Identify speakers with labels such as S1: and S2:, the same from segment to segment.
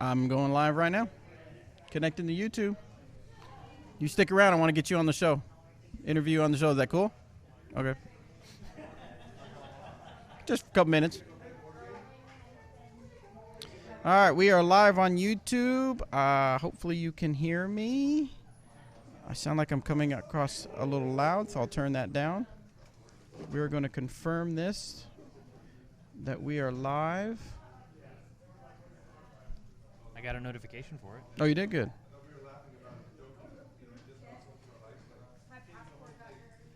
S1: I'm going live right now. Connecting to YouTube. You stick around. I want to get you on the show. Interview you on the show. Is that cool? Okay. Just a couple minutes. All right, we are live on YouTube. Hopefully you can hear me. I sound like I'm coming across a little loud, so I'll turn that down. We are going to confirm this, that we are live.
S2: I got a notification for it.
S1: Oh, you did good.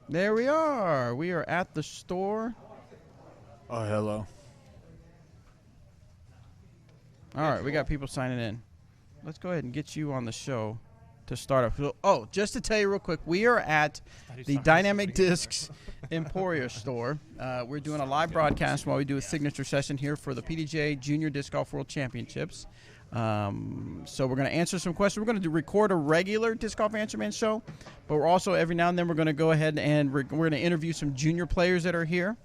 S1: There we are. We are at the store.
S3: Oh, hello.
S1: All right, we got people signing in. Let's go ahead and get you on the show to start off. Oh, just to tell you real quick, we are at the Dynamic Discs Emporia store. We're doing a live broadcast while we do a signature session here for the PDGA Junior Disc Golf World Championships. So we're going to answer some questions. We're going to record a regular Disc Golf Answer Man show, but we're also every now and then we're going to go ahead and we're going to interview some junior players that are here,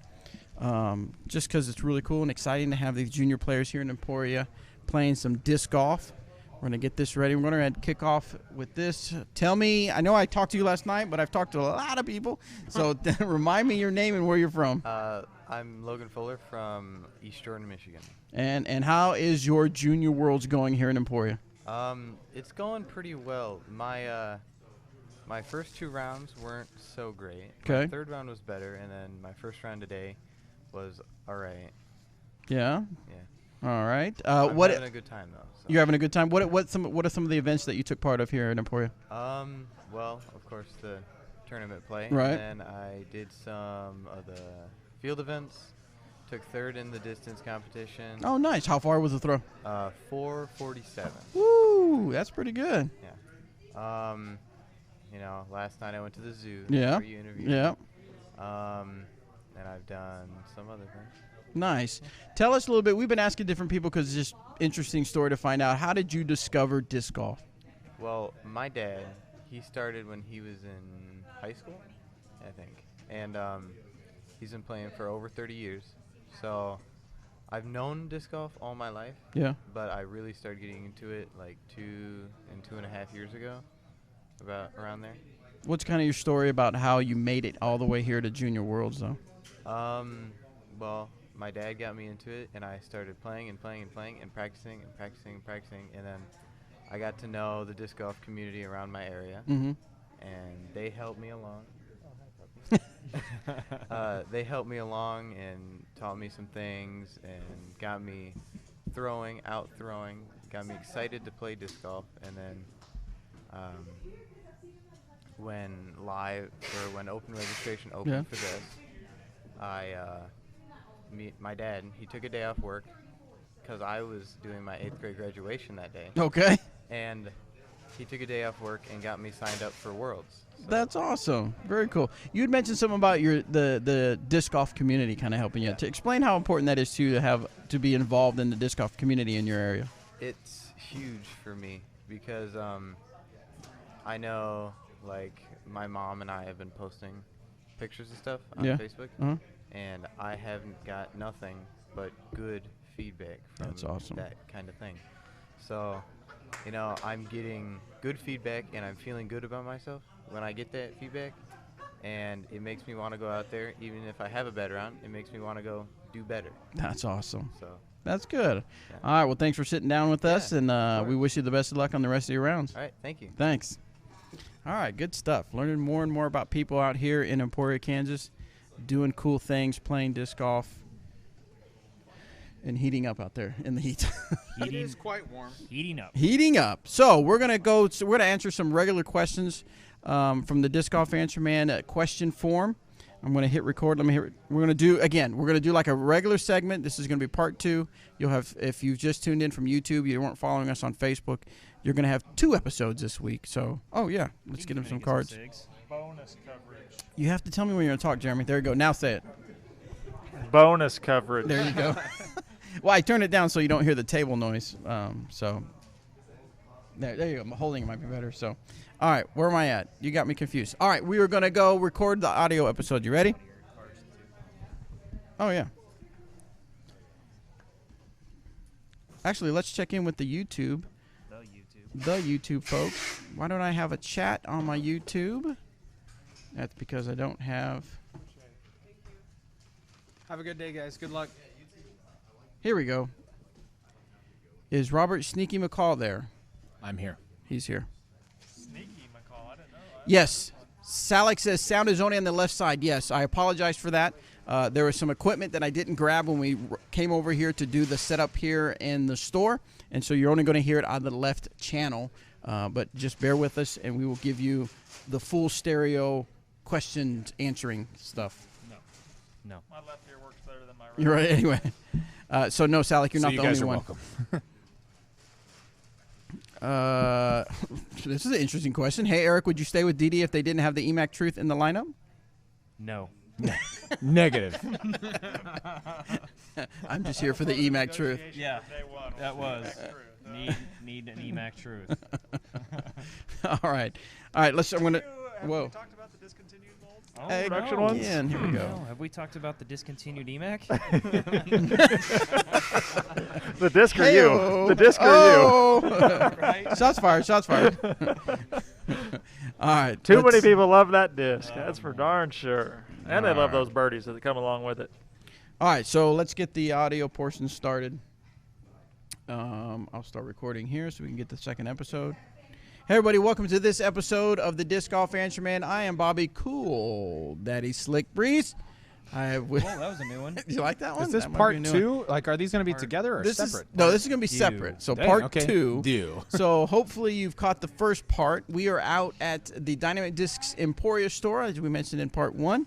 S1: just because it's really cool and exciting to have these junior players here in Emporia playing some disc golf. We're going to get this ready. We're going to kick off with this. Tell me, I know I talked to you last night, but I've talked to a lot of people, so remind me your name and where you're from.
S4: I'm Logan Fuller from East Jordan, Michigan.
S1: And how is your Junior Worlds going here in Emporia?
S4: It's going pretty well. My first two rounds weren't so great.
S1: Okay.
S4: My third round was better, and then my first round today was all right.
S1: Yeah.
S4: Yeah.
S1: All right.
S4: I'm having a good time though. So.
S1: You're having a good time. What are some of the events that you took part of here in Emporia?
S4: Well, of course the tournament play.
S1: Right.
S4: And then I did some of the field events. Took third in the distance competition.
S1: Oh, nice. How far was the throw?
S4: 447.
S1: Woo, that's pretty good.
S4: Yeah. Last night I went to the zoo.
S1: Yeah.
S4: For you interviewed.
S1: Yeah.
S4: And I've done some other things.
S1: Nice. Tell us a little bit. We've been asking different people because it's just interesting story to find out. How did you discover disc golf?
S4: Well, my dad, he started when he was in high school, I think. And he's been playing for over 30 years. So I've known disc golf all my life.
S1: Yeah.
S4: But I really started getting into it like 2.5 years ago, about around there.
S1: What's kind of your story about how you made it all the way here to Junior Worlds, though?
S4: Well, my dad got me into it, and I started playing and playing and playing and practicing and practicing and practicing, and then I got to know the disc golf community around my area, and they helped me along. They helped me along and taught me some things and got me out throwing, got me excited to play disc golf, and then when open registration opened for this, my dad, he took a day off work because I was doing my 8th grade graduation that day.
S1: Okay.
S4: And he took a day off work and got me signed up for Worlds. So.
S1: That's awesome. Very cool. You had mentioned something about the disc golf community kind of helping you.
S4: Yeah.
S1: To explain how important that is to be involved in the disc golf community in your area.
S4: It's huge for me because I know, like, my mom and I have been posting pictures and stuff on Facebook, and I haven't got nothing but good feedback from that kind of thing. So, I'm getting good feedback, and I'm feeling good about myself when I get that feedback, and it makes me want to go out there. Even if I have a bad round, it makes me want to go do better.
S1: That's awesome.
S4: So
S1: that's good.
S4: Yeah.
S1: All right, well, thanks for sitting down with us, and we wish you the best of luck on the rest of your rounds.
S4: All right, thank you.
S1: Thanks. All right, good stuff. Learning more and more about people out here in Emporia, Kansas, doing cool things, playing disc golf, and heating up out there in the heat.
S3: It is quite warm.
S2: Heating up.
S1: Heating up. So we're gonna answer some regular questions from the Disc Golf Answer Man question form. I'm gonna hit record. We're gonna do like a regular segment. This is gonna be part 2. You'll have, if you've just tuned in from YouTube, you weren't following us on Facebook, you're gonna have 2 episodes this week. So, let's get him some cards.
S3: Bonus coverage.
S1: You have to tell me when you're gonna talk, Jeremy. There you go. Now say it.
S3: Bonus coverage.
S1: There you go. Well, I turned it down so you don't hear the table noise. So there you go. I'm holding it might be better. So, all right, where am I at? You got me confused. All right, we were gonna go record the audio episode. You ready? Oh yeah. Actually, let's check in with the YouTube. The YouTube folks. Why don't I have a chat on my YouTube? That's because I don't have.
S5: Have a good day, guys. Good luck.
S1: Here we go. Is Robert Sneaky McCall there?
S6: I'm here.
S1: He's here.
S3: Sneaky McCall. I didn't know.
S1: Yes. Salek says sound is only on the left side. Yes, I apologize for that. There was some equipment that I didn't grab when we came over here to do the setup here in the store, and so you're only going to hear it on the left channel. But just bear with us, and we will give you the full stereo questions answering stuff.
S2: No.
S3: My left ear works better than my right.
S1: You're right. Anyway, so no, Salek, you're
S6: So
S1: not
S6: you
S1: the
S6: guys
S1: only
S6: are
S1: one.
S6: welcome.
S1: This is an interesting question. Hey, Eric, would you stay with DD if they didn't have the EMAC Truth in the lineup?
S2: No.
S6: Negative.
S1: I'm just here for the EMAC Truth.
S2: Yeah,
S3: Day one
S2: that was. Need an EMAC truth.
S1: All right. Let's. I'm gonna.
S3: Have
S1: Whoa.
S3: we talked about the discontinued molds?
S2: Oh,
S1: Hey,
S3: production
S2: no.
S3: ones?
S1: again. Here we go.
S2: No, have we talked about the discontinued EMAC?
S3: The disc or
S1: Hey-o.
S3: you? The disc or
S1: Oh.
S2: Right?
S1: Shots fired. Shots fired. All right.
S3: you? Too many
S1: let's-
S3: people love that disc. That's for darn sure. And they love
S1: Alright.
S3: those birdies that come along with it.
S1: All right. So let's get the audio portion started. I'll start recording here so we can get the second episode. Hey, everybody. Welcome to this episode of the Disc Golf Answerman. I am Bobby Cool Daddy Slick Breeze. I have with.
S2: Oh, that was a new one.
S1: You like that one?
S5: Is this
S1: That might be a
S5: part
S1: new one.
S5: 2? Like, are these going to be
S2: Part-
S5: together or
S1: This
S5: separate?
S1: is no. This is going to be
S2: Two.
S1: separate. So
S5: Dang,
S1: part
S5: okay.
S1: 2.
S6: Do.
S1: So hopefully you've caught the first part. We are out at the Dynamic Discs Emporia store, as we mentioned in part 1.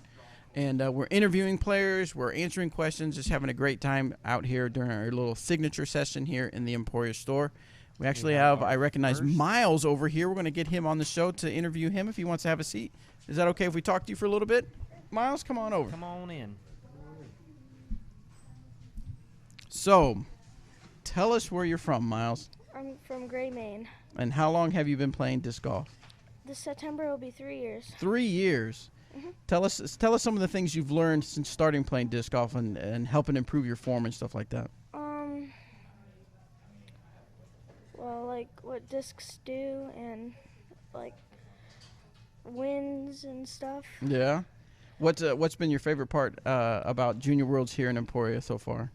S1: And we're interviewing players. We're answering questions. Just having a great time out here during our little signature session here in the Emporia store. We actually have, I recognize Miles over here. We're going to get him on the show to interview him if he wants to have a seat. Is that okay if we talk to you for a little bit? Miles, come on over.
S2: Come on in.
S1: So, tell us where you're from, Miles.
S7: I'm from Gray, Maine.
S1: And how long have you been playing disc golf?
S7: This September will be 3 years.
S1: 3 years.
S7: Mhm.
S1: Tell us some of the things you've learned since starting playing disc golf and helping improve your form and stuff like that.
S7: Well, like what discs do and like winds and stuff.
S1: Yeah. What's been your favorite part about Junior Worlds here in Emporia so far?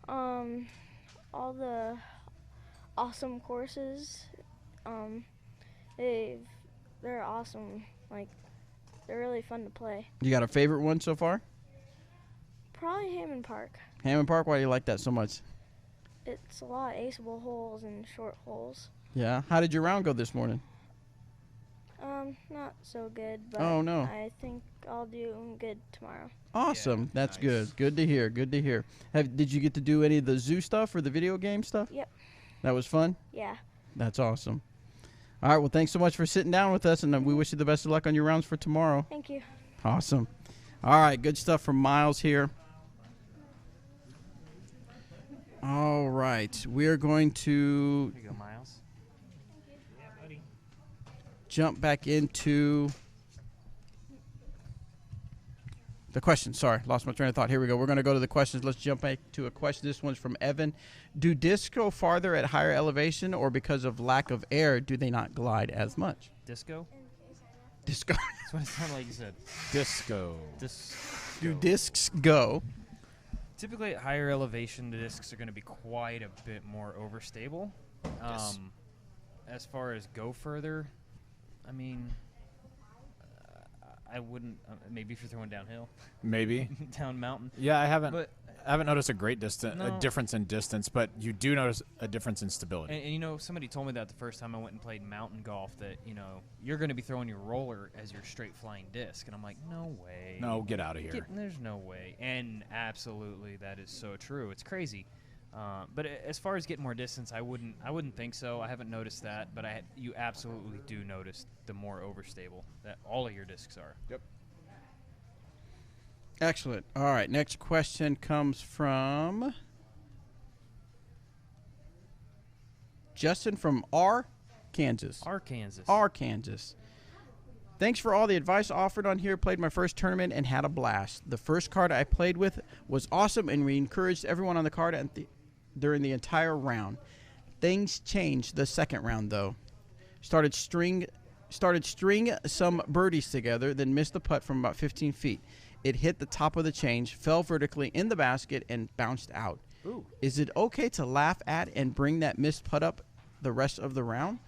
S7: All the awesome courses. They're awesome. Like they're really fun to play.
S1: You got a favorite one so far?
S7: Probably Hammond Park.
S1: Hammond Park. Why do you like that so much?
S7: It's a lot of aceable holes and short holes.
S1: Yeah. How did your round go this morning?
S7: Not so good, but
S1: Oh, no.
S7: I think I'll do good tomorrow.
S1: Awesome.
S2: Yeah,
S1: That's
S2: nice.
S1: good. Good to hear. Good to hear. Did you get to do any of the zoo stuff or the video game stuff?
S7: Yep.
S1: That was fun?
S7: Yeah.
S1: That's awesome. All right. Well, thanks so much for sitting down with us, and we wish you the best of luck on your rounds for tomorrow.
S7: Thank you.
S1: Awesome. All right. Good stuff from Miles here. All right. We're going to
S2: Here you go, Miles. Yeah, buddy.
S1: jump back into the questions. Sorry, lost my train of thought. Here we go. We're going to go to the questions. Let's jump back to a question. This one's from Evan. Do discs go farther at higher elevation, or because of lack of air, do they not glide as much?
S2: Disco?
S1: Disco.
S2: That's what it sounded like you said.
S6: Disco.
S1: Do discs go?
S2: Typically, at higher elevation, the discs are going to be quite a bit more overstable.
S6: Yes.
S2: As far as go further, I mean, I wouldn't. Maybe if you're throwing downhill,
S6: Maybe.
S2: down mountain.
S6: Yeah, I haven't
S2: But
S6: noticed a great
S2: No.
S6: difference in distance, but you do notice a difference in stability.
S2: and you know, somebody told me that the first time I went and played mountain golf, that you're going to be throwing your roller as your straight flying disc, and I'm like, no way.
S6: No, get out of here.
S2: There's no way. And absolutely, that is so true. It's crazy. But as far as getting more distance, I wouldn't think so. I haven't noticed that, but you absolutely do notice the more overstable that all of your discs are.
S6: Yep.
S1: Excellent. All right. Next question comes from Justin from Kansas. Kansas. Thanks for all the advice offered on here. Played my first tournament and had a blast. The first card I played with was awesome, and we encouraged everyone on the card during the entire round. Things changed the second round, though. Started string some birdies together, then missed the putt from about 15 feet. It hit the top of the change, fell vertically in the basket, and bounced out.
S6: Ooh.
S1: Is it okay to laugh at and bring that missed putt up the rest of the round?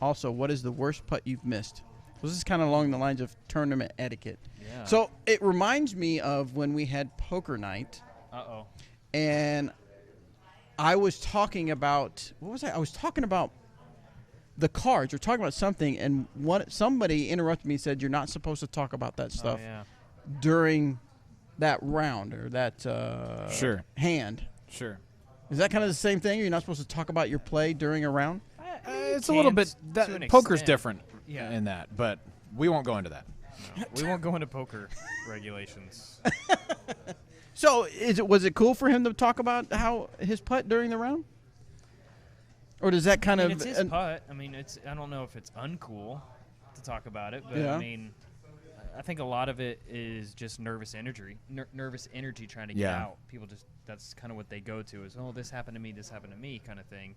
S1: Also, what is the worst putt you've missed? So this is kind of along the lines of tournament etiquette.
S2: Yeah.
S1: So it reminds me of when we had poker night.
S2: Uh-oh.
S1: And I was talking about, what was I? I was talking about the cards. We're talking about something, and somebody interrupted me and said, you're not supposed to talk about that stuff during that round or that hand.
S6: Sure.
S1: Is that kind of the same thing? You're not supposed to talk about your play during a round?
S6: It's a little bit. Poker's different in that, but we won't go into that.
S2: No, we won't go into poker regulations.
S1: So was it cool for him to talk about how his putt during the round? Or does that kind of...
S2: It's his putt. I mean, I don't know if it's uncool to talk about it, but I mean, I think a lot of it is just nervous energy trying to get out. People just, that's kind of what they go to is, oh, this happened to me kind of thing.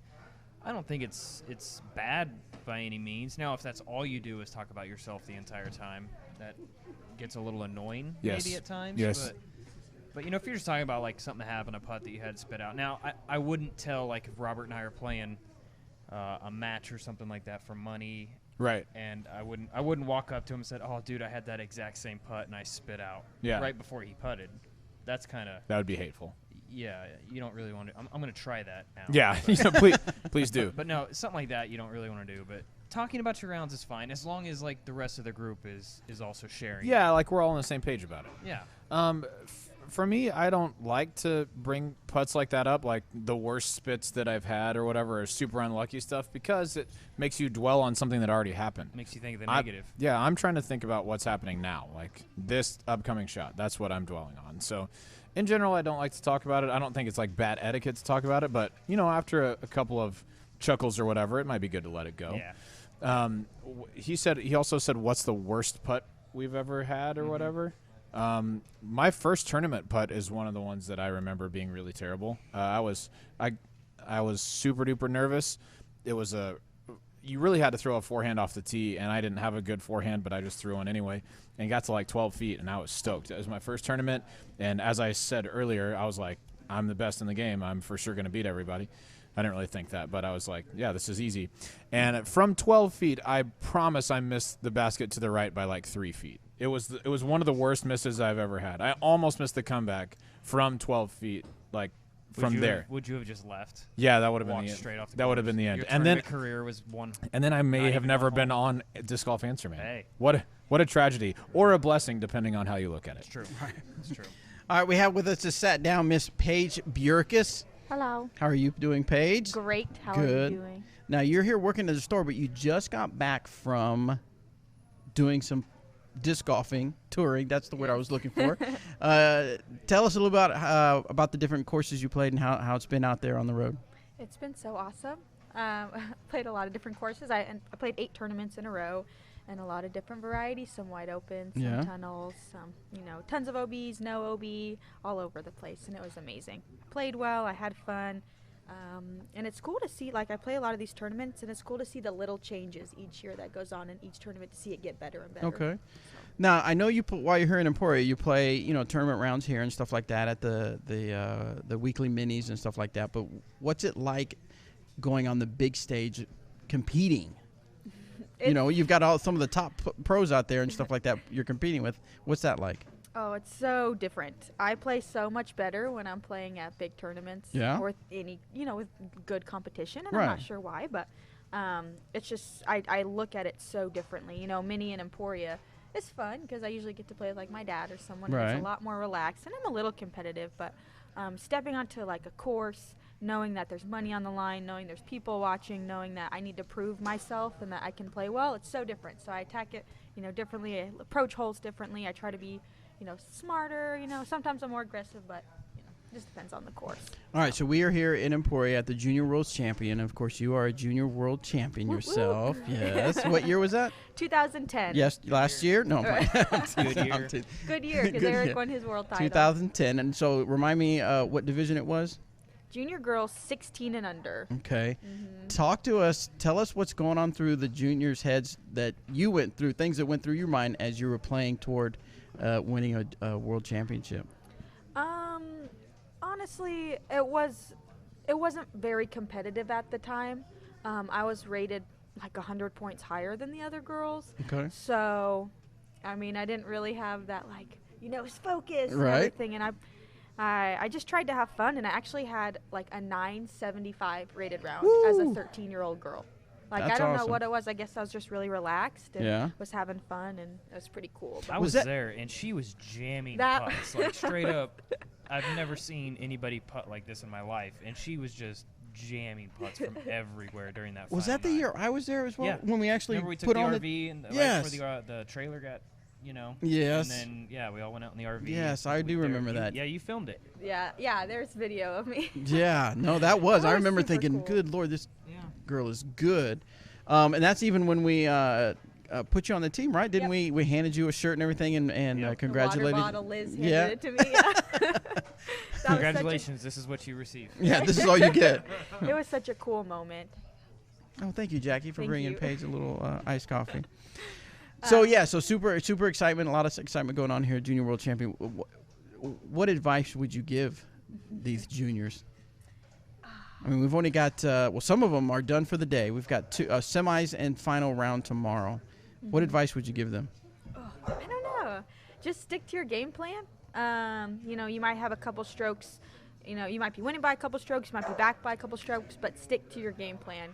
S2: I don't think it's bad by any means. Now, if that's all you do is talk about yourself the entire time, that gets a little annoying maybe at times.
S6: Yes.
S2: But you know, if you're just talking about like something that happened, a putt that you had to spit out. Now, I wouldn't tell, like, if Robert and I are playing a match or something like that for money.
S6: Right.
S2: And I wouldn't walk up to him and said, "Oh, dude, I had that exact same putt and I spit out right before he putted." That's kind of...
S6: That would be hateful.
S2: Yeah, you don't really want to... I'm going to try that now.
S6: Yeah, please do.
S2: But no, something like that you don't really want to do. But talking about your rounds is fine, as long as, like, the rest of the group is also sharing.
S6: Yeah, like we're all on the same page about it.
S2: Yeah.
S6: For me, I don't like to bring putts like that up, like the worst spits that I've had or whatever, or super unlucky stuff, because it makes you dwell on something that already happened.
S2: Makes you think of the negative.
S6: Yeah, I'm trying to think about what's happening now, like this upcoming shot. That's what I'm dwelling on. So, in general, I don't like to talk about it. I don't think it's like bad etiquette to talk about it, but, you know, after a couple of chuckles or whatever, it might be good to let it go.
S2: Yeah.
S6: He also said, what's the worst putt we've ever had or whatever? My first tournament putt is one of the ones that I remember being really terrible. I was super duper nervous. It was you really had to throw a forehand off the tee, and I didn't have a good forehand, but I just threw one anyway and got to like 12 feet, and I was stoked. It was my first tournament, and as I said earlier, I was like, I'm the best in the game. I'm for sure going to beat everybody. I didn't really think that, but I was like, yeah, this is easy. And from 12 feet, I promise I missed the basket to the right by like 3 feet. It was one of the worst misses I've ever had. I almost missed the comeback from 12 feet, like from there.
S2: Would you have just left?
S6: Yeah, that would have been the end.
S2: Straight off the
S6: that would have been the end.
S2: Your
S6: And then
S2: career was one.
S6: And then I may have never been on Disc Golf Answer Man.
S2: Hey.
S6: What a tragedy, or a blessing, depending on how you look at it.
S2: It's true. It's true.
S1: All right, we have with us to sat down Miss Paige Bjerkes.
S7: Hello.
S1: How are you doing, Paige?
S7: Great. How
S1: Good.
S7: are you doing?
S1: Now, you're here working at the store, but you just got back from doing disc golfing, touring. That's the word I was looking for. Tell us a little about the different courses you played and how it's been out there on the road.
S8: It's been so awesome. Played a lot of different courses. I played 8 tournaments in a row, and a lot of different varieties. Some wide open, some tunnels, some tons of OBs, no OB, all over the place, and it was amazing. Played well. I had fun. And it's cool to see, like, I play a lot of these tournaments, and it's cool to see the little changes each year that goes on in each tournament, to see it get better and better.
S1: Okay.
S8: So.
S1: Now, I know while you're here in Emporia, you play, tournament rounds here and stuff like that at the weekly minis and stuff like that. But what's it like going on the big stage competing? You've got some of the top pros out there and stuff like that you're competing with. What's that like?
S8: Oh, it's so different. I play so much better when I'm playing at big tournaments or any, with good competition. And I'm not sure why, but it's just I look at it so differently. Mini and Emporia is fun because I usually get to play with like my dad or someone who's a lot more relaxed, and I'm a little competitive. But stepping onto like a course, knowing that there's money on the line, knowing there's people watching, knowing that I need to prove myself and that I can play well, it's so different. So I attack it, differently. I approach holes differently. I try to be smarter, sometimes I'm more aggressive, but, just depends on the course.
S1: All right, so we are here in Emporia at the Junior World Champion. Of course, you are a Junior World Champion yourself. Yes. What year was that?
S8: 2010.
S1: Yes, last year? No.
S2: Good year.
S8: Good year, because Eric won his world title.
S1: 2010. And so remind me what division it was?
S8: Junior girls 16 and under.
S1: Okay. Talk to us. Tell us what's going on through the juniors' heads that you went through, things that went through your mind as you were playing toward winning a world championship.
S8: Honestly, it wasn't very competitive at the time. I was rated like 100 points higher than the other girls.
S1: Okay.
S8: So, I mean, I didn't really have that focus and
S1: Right.
S8: everything, and I just tried to have fun, and I actually had like a 975 rated round as a 13-year-old girl. Like,
S1: That's
S8: I don't know
S1: awesome.
S8: what it was. I guess I was just really relaxed and
S1: Yeah.
S8: was having fun, and it was pretty cool.
S2: I was there, and she was jamming
S8: That-
S2: putts, like straight up. I've never seen anybody putt like this in my life, and she was just jamming putts from everywhere during that.
S1: Was that the
S2: final
S1: year I was there as well?
S2: Yeah.
S1: When we actually
S2: Remember we took
S1: put
S2: the
S1: on
S2: RV and right
S1: Yes.
S2: before the trailer got,
S1: Yes.
S2: And then we all went out in the RV.
S1: Yes, I do remember that.
S2: Yeah, you filmed it.
S8: Yeah, there's video of me.
S1: Yeah, no, that was.
S8: That
S1: I
S8: was
S1: remember
S8: super
S1: thinking,
S8: cool.
S1: good Lord, this girl is good. And that's even when we put you on the team, right? Didn't
S8: Yep.
S1: we handed you a shirt and everything and congratulated
S8: The water bottle Liz handed
S1: Yeah.
S8: it to me. Yeah. That was
S2: Congratulations, this is what you received.
S1: Yeah, this is all you get.
S8: It was such a cool moment.
S1: Oh, thank you, Jackie, for
S8: Thank
S1: bringing
S8: you.
S1: Paige a little iced coffee. So super excitement, a lot of excitement going on here at Junior World Champion. What advice would you give these juniors? I mean, we've only got some of them are done for the day. We've got two semis and final round tomorrow. What advice would you give them?
S8: I don't know. Just stick to your game plan. You might have a couple strokes. You might be winning by a couple strokes. You might be back by a couple strokes, but stick to your game plan.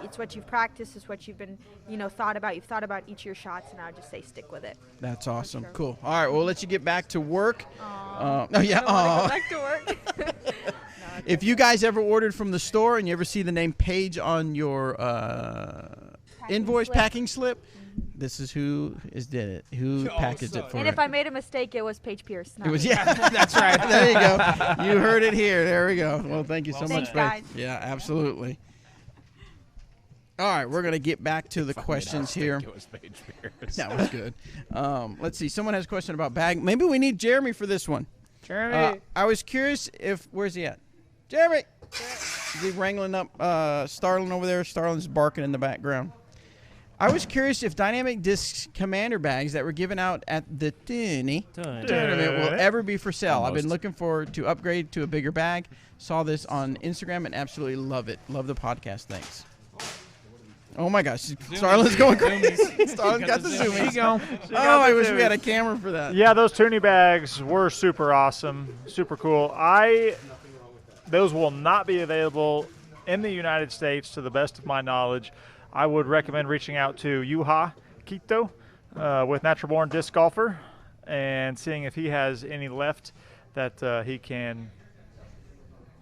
S8: It's what you've practiced. It's what you've been, thought about. You've thought about each of your shots, and I would just say stick with it.
S1: That's awesome.
S8: sure.
S1: Cool. All right, we'll let you get back to work.
S8: I don't wanna go back to work.
S1: If you guys ever ordered from the store and you ever see the name Paige on your packing slip, this is who did it. Who packaged it for
S8: And
S1: it.
S8: if I made a mistake, it was Paige Pierce.
S1: It was that's right. There you go. You heard it here. There we go. Well, thank you so
S8: Thanks,
S1: much,
S8: guys.
S1: Paige. Yeah, absolutely. All right, we're gonna get back to the questions here.
S6: It was Paige Pierce.
S1: That was good. Let's see. Someone has a question about bag. Maybe we need Jeremy for this one.
S3: Jeremy.
S1: I was curious where's he at? Jeremy! Is he wrangling up Starlin over there? Starlin's barking in the background. I was curious if Dynamic Discs Commander bags that were given out at the tournament will ever be for sale. I've been looking forward to upgrade to a bigger bag. Saw this on Instagram and absolutely love it. Love the podcast. Thanks. Oh my gosh, Starlin's going crazy. Starlin's got the zoomies. Oh, I wish we had a camera for that.
S3: Yeah, those toonie bags were super awesome, super cool. Those will not be available in the United States, to the best of my knowledge. I would recommend reaching out to Yuha Quito with Natural Born Disc Golfer and seeing if he has any left that he can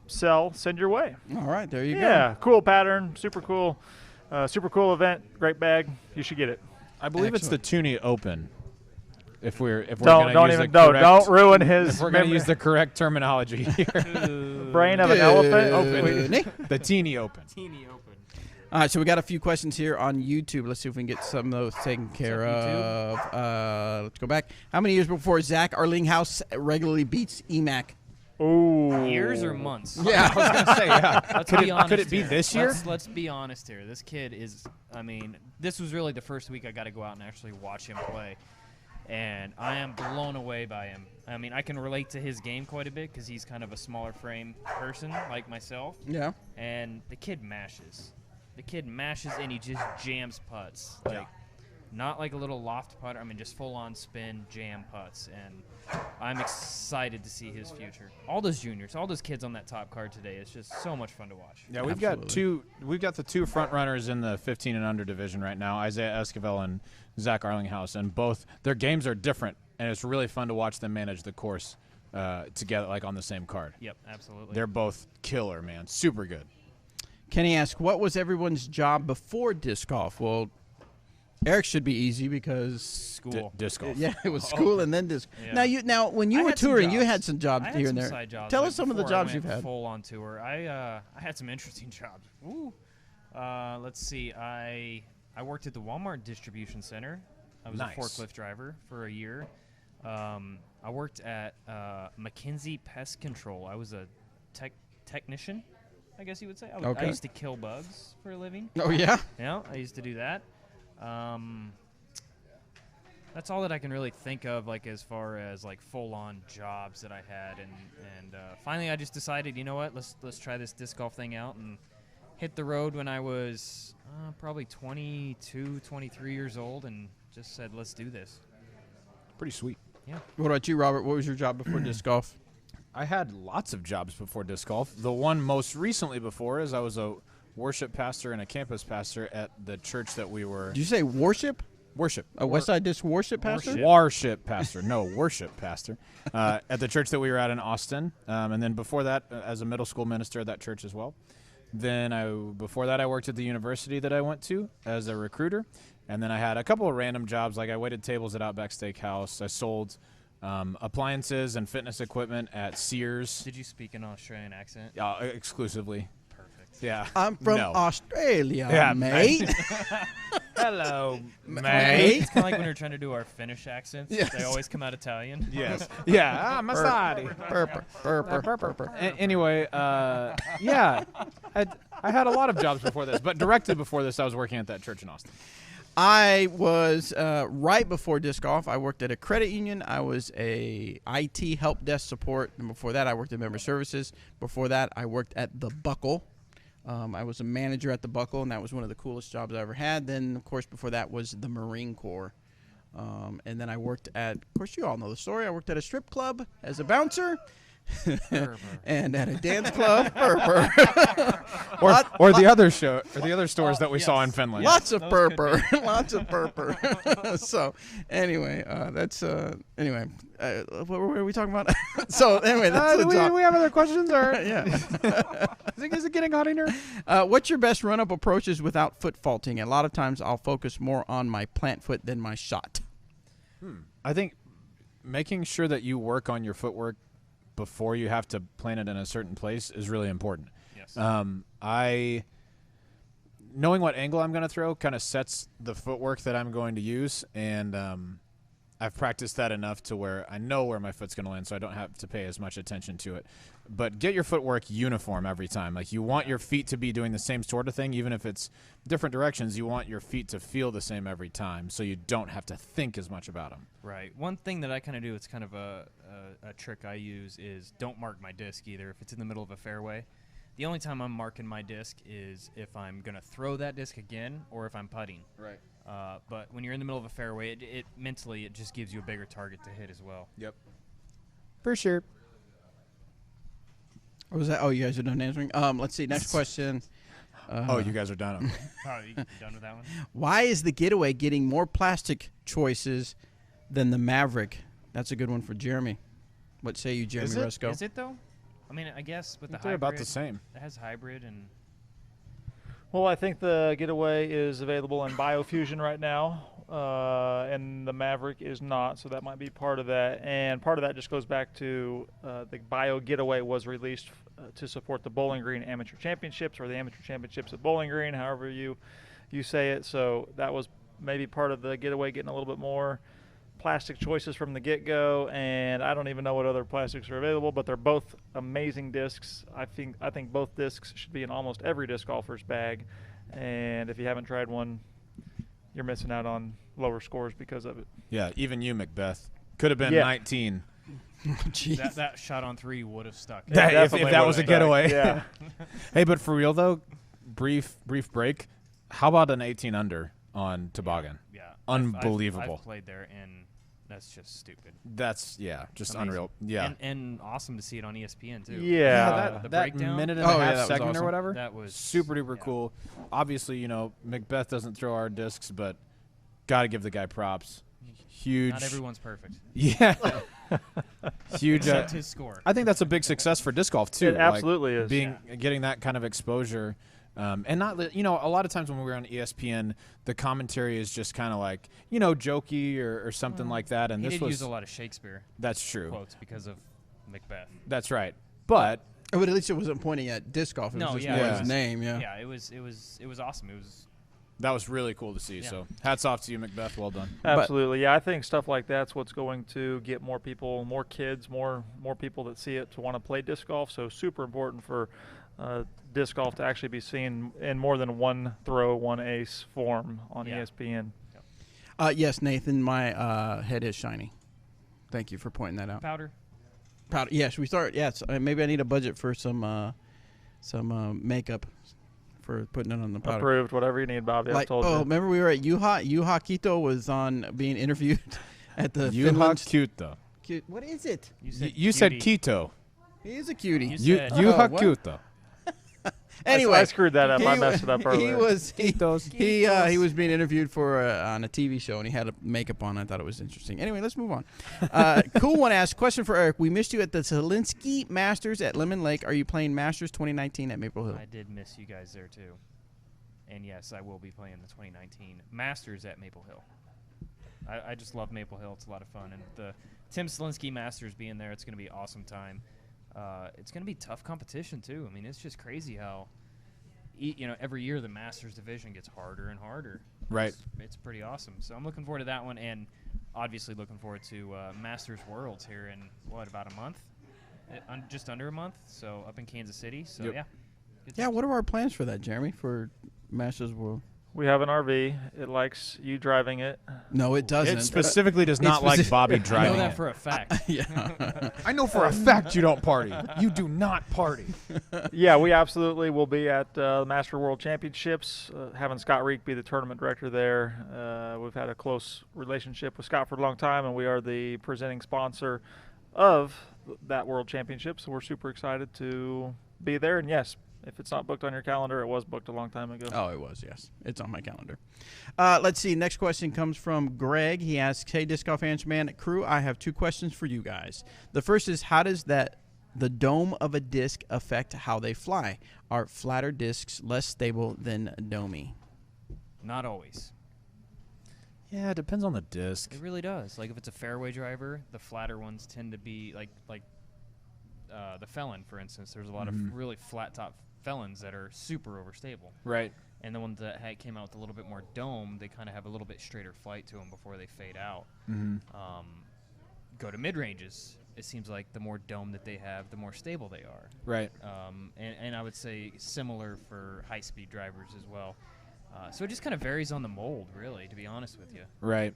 S3: send your way.
S1: All right, there you go.
S3: Yeah, cool pattern, super cool event, great bag. You should get it.
S6: I believe it's the Toonie Open. If we're
S3: Don't ruin his.
S6: If we're going to use the correct terminology here.
S3: Brain of an elephant.
S6: The Teeny Open.
S1: All right, so we got a few questions here on YouTube. Let's see if we can get some of those taken care of. Let's go back. How many years before Zach Arlinghouse regularly beats EMAC?
S3: Ooh.
S2: Years or months?
S6: Yeah, I was going to say, yeah.
S2: Let's be honest.
S6: Could it be
S2: here.
S6: this year?
S2: Let's be honest here. This kid is, this was really the first week I got to go out and actually watch him play. And I am blown away by him. I can relate to his game quite a bit because he's kind of a smaller frame person like myself.
S1: Yeah.
S2: And the kid mashes. And he just jams putts. Not like a little loft putter. Just full-on spin jam putts. And I'm excited to see his future. All those juniors, all those kids on that top card today. It's just so much fun to watch.
S6: Yeah, we've got the two front runners in the 15 and under division right now, Isaiah Esquivel and Zach Arlinghouse, and both their games are different, and it's really fun to watch them manage the course together, like on the same card.
S2: Yep, absolutely.
S6: They're both killer, man. Super good.
S1: Kenny asked, what was everyone's job before disc golf? Well, Eric should be easy because
S2: school.
S6: Disc golf.
S1: Yeah, it was school and then disc.
S2: Yeah.
S1: Now when you were touring, you had some jobs here and there.
S2: Side jobs
S1: Tell us some of the
S2: before I
S1: jobs you've
S2: went
S1: had.
S2: Full on tour. I had some interesting jobs. Ooh. Let's see. I worked at the Walmart distribution center. I was a forklift driver for a year. I worked at McKinsey Pest Control. I was a technician, I guess you would say. I
S1: Okay.
S2: used to kill bugs for a living.
S1: Oh, yeah?
S2: Yeah, I used to do that. That's all that I can really think of, like, as far as, like, full-on jobs that I had. And finally I just decided, you know what, let's try this disc golf thing out, and hit the road when I was probably 22, 23 years old, and just said, let's do this.
S6: Pretty sweet.
S2: Yeah.
S1: What about you, Robert? What was your job before disc golf?
S6: I had lots of jobs before disc golf. The one most recently before is I was a worship pastor and a campus pastor at the church that we were.
S1: Did you say worship?
S6: Worship.
S1: A Westside Disc worship pastor?
S6: Worship pastor. No, worship pastor. At the church that we were at in Austin. And then before that, as a middle school minister at that church as well. Then before that, I worked at the university that I went to as a recruiter. And then I had a couple of random jobs, like I waited tables at Outback Steakhouse. I sold appliances and fitness equipment at Sears.
S2: Did you speak in an Australian accent?
S6: Exclusively.
S2: Perfect.
S6: Yeah.
S1: I'm from Australia,
S6: Yeah,
S1: mate.
S6: Hello,
S1: mate.
S2: It's kind of like when we're trying to do our Finnish accents.
S1: Yes.
S2: They always come out Italian.
S6: Yes. Yeah. Masadi. Anyway, yeah. I had a lot of jobs before this, but directly before this, I was working at that church in Austin.
S1: I was right before disc golf. I worked at a credit union. I was a IT help desk support, and before that, I worked at member services. Before that, I worked at the Buckle. I was a manager at the Buckle, and that was one of the coolest jobs I ever had. Then, of course, before that was the Marine Corps. And then I worked at, of course, you all know the story. I worked at a strip club as a bouncer. And at a dance club,
S6: or the other stores that we saw in Finland.
S1: Lots of purpur, lots of purpur. So anyway, what were we talking about? So anyway, that's the job.
S6: We have other questions, or
S1: yeah.
S6: Is it getting hot in here?
S1: What's your best run-up approaches without foot faulting? A lot of times, I'll focus more on my plant foot than my shot.
S6: I think making sure that you work on your footwork before you have to plant it in a certain place is really important.
S2: Yes.
S6: Knowing what angle I'm going to throw kind of sets the footwork that I'm going to use, and I've practiced that enough to where I know where my foot's going to land, so I don't have to pay as much attention to it. But get your footwork uniform every time. Like, you want your feet to be doing the same sort of thing, even if it's different directions. You want your feet to feel the same every time, so you don't have to think as much about them.
S2: Right. One thing that I kind of do, it's kind of a trick I use, is don't mark my disc either if it's in the middle of a fairway. The only time I'm marking my disc is if I'm going to throw that disc again or if I'm putting.
S1: Right.
S2: But when you're in the middle of a fairway, it mentally it just gives you a bigger target to hit as well.
S6: Yep. For sure.
S1: What was that? Oh, you guys are done answering? Let's see. Next question.
S6: You guys are done. Okay.
S2: Oh, you done with that one?
S1: Why is the Getaway getting more plastic choices than the Maverick? That's a good one for Jeremy. What say you, Jeremy Resco?
S2: Is it, though? I mean, I guess with the
S6: they're
S2: hybrid.
S6: about the same.
S2: It has hybrid and...
S3: Well, I think the Getaway is available in Biofusion right now, and the Maverick is not, so that might be part of that. And part of that just goes back to the Bio Getaway was released to support the Bowling Green Amateur Championships, or the Amateur Championships at Bowling Green, however you say it. So that was maybe part of the Getaway getting a little bit more plastic choices from the get-go, and I don't even know what other plastics are available, but they're both amazing discs. I think both discs should be in almost every disc golfer's bag, and if you haven't tried one, you're missing out on lower scores because of it.
S6: Yeah, even you, Macbeth. Could have been 19.
S2: that shot on 3 would have stuck.
S6: If that was a getaway. Yeah. Hey, but for real though, brief break. How about an 18 under on toboggan?
S2: Yeah.
S6: Unbelievable.
S2: I've played there, and that's just stupid.
S6: That's just
S2: amazing.
S6: Unreal. Yeah.
S2: And awesome to see it on ESPN too.
S3: Yeah.
S2: The
S6: that
S2: breakdown.
S6: minute and a half second
S1: awesome.
S6: or whatever.
S2: That was
S6: super duper cool. Obviously, Macbeth doesn't throw our discs, but got to give the guy props. Huge.
S2: Not everyone's perfect.
S6: Yeah. Huge.
S2: Except his score.
S6: I think that's a big success for disc golf too.
S3: It absolutely is.
S6: Getting that kind of exposure. And not, a lot of times when we're on ESPN, the commentary is just kind of like, jokey or something like that. And
S2: he
S6: this
S2: did
S6: was
S2: use a lot of Shakespeare.
S6: That's true.
S2: Quotes because of Macbeth.
S6: That's right. But
S1: at least it wasn't pointing at disc golf. It was just his name. Yeah.
S2: Yeah. It was awesome. It was
S6: That was really cool to see. So hats off to you, Macbeth. Well done.
S3: Absolutely. Yeah, I think stuff like that's what's going to get more people, more kids, more people that see it to want to play disc golf. So super important for disc golf to actually be seen in more than one throw, one ace form on ESPN.
S1: Yes, Nathan, my head is shiny. Thank you for pointing that out.
S2: Powder.
S1: Yeah, should we start? Yes. Maybe I need a budget for some makeup for putting it on the powder.
S3: Approved. Whatever you need, Bobby. I've told you.
S1: Remember we were at Yuha? Yuha Quito was on being interviewed at the
S6: Yuha Quito.
S1: What is it?
S6: You said Quito.
S1: He is a cutie.
S6: Yuha Quito.
S1: Anyway,
S3: I screwed that up. I messed it up earlier.
S1: He was being interviewed for on a TV show, and he had makeup on. I thought it was interesting. Anyway, let's move on. Cool one asked, question for Eric. We missed you at the Zielinski Masters at Lemon Lake. Are you playing Masters 2019 at Maple Hill?
S2: I did miss you guys there, too. And, yes, I will be playing the 2019 Masters at Maple Hill. I just love Maple Hill. It's a lot of fun. And the Tim Zielinski Masters being there, it's going to be an awesome time. It's going to be tough competition, too. I mean, it's just crazy how, every year the Masters division gets harder and harder.
S6: Right.
S2: It's pretty awesome. So I'm looking forward to that one, and obviously looking forward to Masters Worlds here in, about a month? Just under a month, so up in Kansas City. So,
S6: yep.
S2: Yeah.
S1: Yeah, what are our plans for that, Jeremy, for Masters World?
S3: We have an RV. It likes you driving it.
S1: No, it doesn't.
S6: It specifically does not like Bobby driving
S2: I know that
S6: it.
S2: for a fact.
S1: Yeah.
S6: I know for a fact you don't party. You do not party.
S3: Yeah, we absolutely will be at the Master World Championships, having Scott Reek be the tournament director there. We've had a close relationship with Scott for a long time, and we are the presenting sponsor of that World Championship, so we're super excited to be there. And yes, if it's not booked on your calendar, it was booked a long time ago.
S1: Oh, it was, yes. It's on my calendar. Let's see. Next question comes from Greg. He asks, hey, Disc Golf Answer Man crew, I have two questions for you guys. The first is, how does the dome of a disc affect how they fly? Are flatter discs less stable than domey?
S2: Not always.
S6: Yeah, it depends on the disc.
S2: It really does. Like if it's a fairway driver, the flatter ones tend to be like the Felon, for instance. There's a lot of really flat top Felons that are super overstable.
S6: Right.
S2: And the ones that came out with a little bit more dome, they kind of have a little bit straighter flight to them before they fade out. Go to mid-ranges. It seems like the more dome that they have, the more stable they are.
S6: Right.
S2: And I would say similar for high-speed drivers as well. So it just kind of varies on the mold, really, to be honest with you.
S6: Right.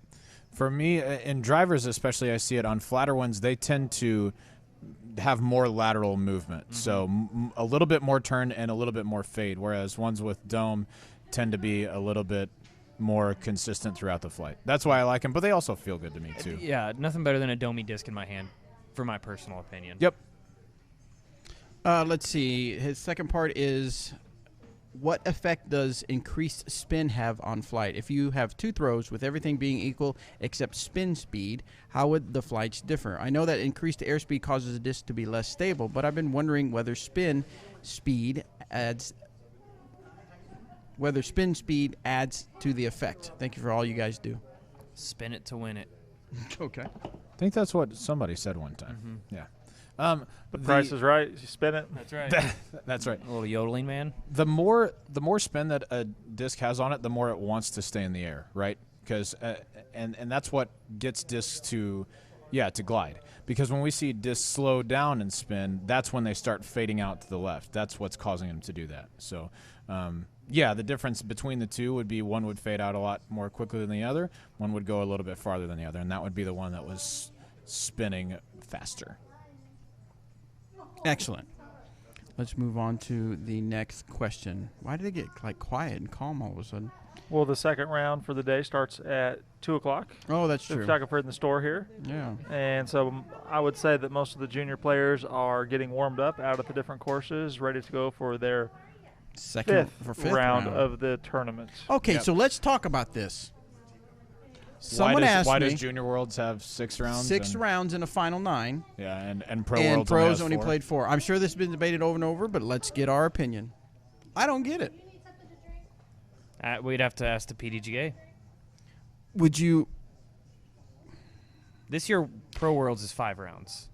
S6: For me, in drivers especially, I see it on flatter ones, they tend to have more lateral movement. So a little bit more turn and a little bit more fade, whereas ones with dome tend to be a little bit more consistent throughout the flight. That's why I like them, but they also feel good to me, too.
S2: Yeah, nothing better than a domey disc in my hand, for my personal opinion.
S6: Yep.
S1: Let's see. His second part is, what effect does increased spin have on flight? If you have two throws with everything being equal except spin speed, how would the flights differ? I know that increased airspeed causes the disc to be less stable, but I've been wondering whether spin speed adds to the effect. Thank you for all you guys do.
S2: Spin it to win it.
S1: Okay.
S6: I think that's what somebody said one time. Yeah.
S3: The price is right. You spin it.
S2: That's right.
S6: That's right.
S2: A little yodeling man.
S6: The more spin that a disc has on it, the more it wants to stay in the air, right? Because and that's what gets discs to glide. Because when we see discs slow down and spin, that's when they start fading out to the left. That's what's causing them to do that. So, the difference between the two would be one would fade out a lot more quickly than the other. One would go a little bit farther than the other, and that would be the one that was spinning faster.
S1: Excellent. Let's move on to the next question. Why did it get quiet and calm all of a sudden?
S3: Well, the second round for the day starts at 2 o'clock.
S1: Oh, that's true.
S3: Photographer in the store here.
S1: Yeah.
S3: And so I would say that most of the junior players are getting warmed up out at the different courses, ready to go for their fifth round of the tournament.
S1: Okay, so let's talk about this. Someone asked me,
S6: why does Junior Worlds have 6 rounds?
S1: 6 rounds in a final 9.
S6: Yeah, and Pro
S1: and
S6: Worlds
S1: pros only played 4. I'm sure this has been debated over and over, but let's get our opinion. I don't get it.
S2: We'd have to ask the PDGA.
S1: Would you?
S2: This year, Pro Worlds is 5 rounds.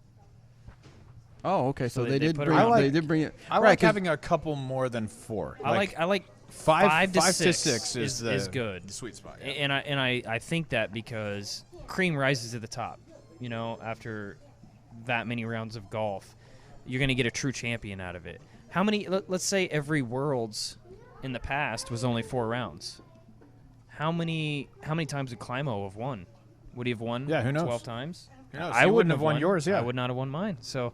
S1: Oh, okay. So they did
S2: put
S1: bring
S2: around-
S1: they did bring it.
S6: I
S1: right,
S6: like
S1: 'cause-
S6: having a couple more than 4.
S2: I like
S6: five
S2: to
S6: to
S2: six
S6: 6 is
S2: good.
S6: the sweet spot. Yeah.
S2: And I think that because cream rises to the top. You know, after that many rounds of golf, you're going to get a true champion out of it. How many? Let's say every Worlds in the past was only 4 rounds. How many times would Climo have won? Would he have won?
S6: Yeah, who knows?
S2: 12 times.
S6: Who knows?
S2: I
S6: He
S2: wouldn't
S6: have won yours. Yeah,
S2: I would not have won mine. So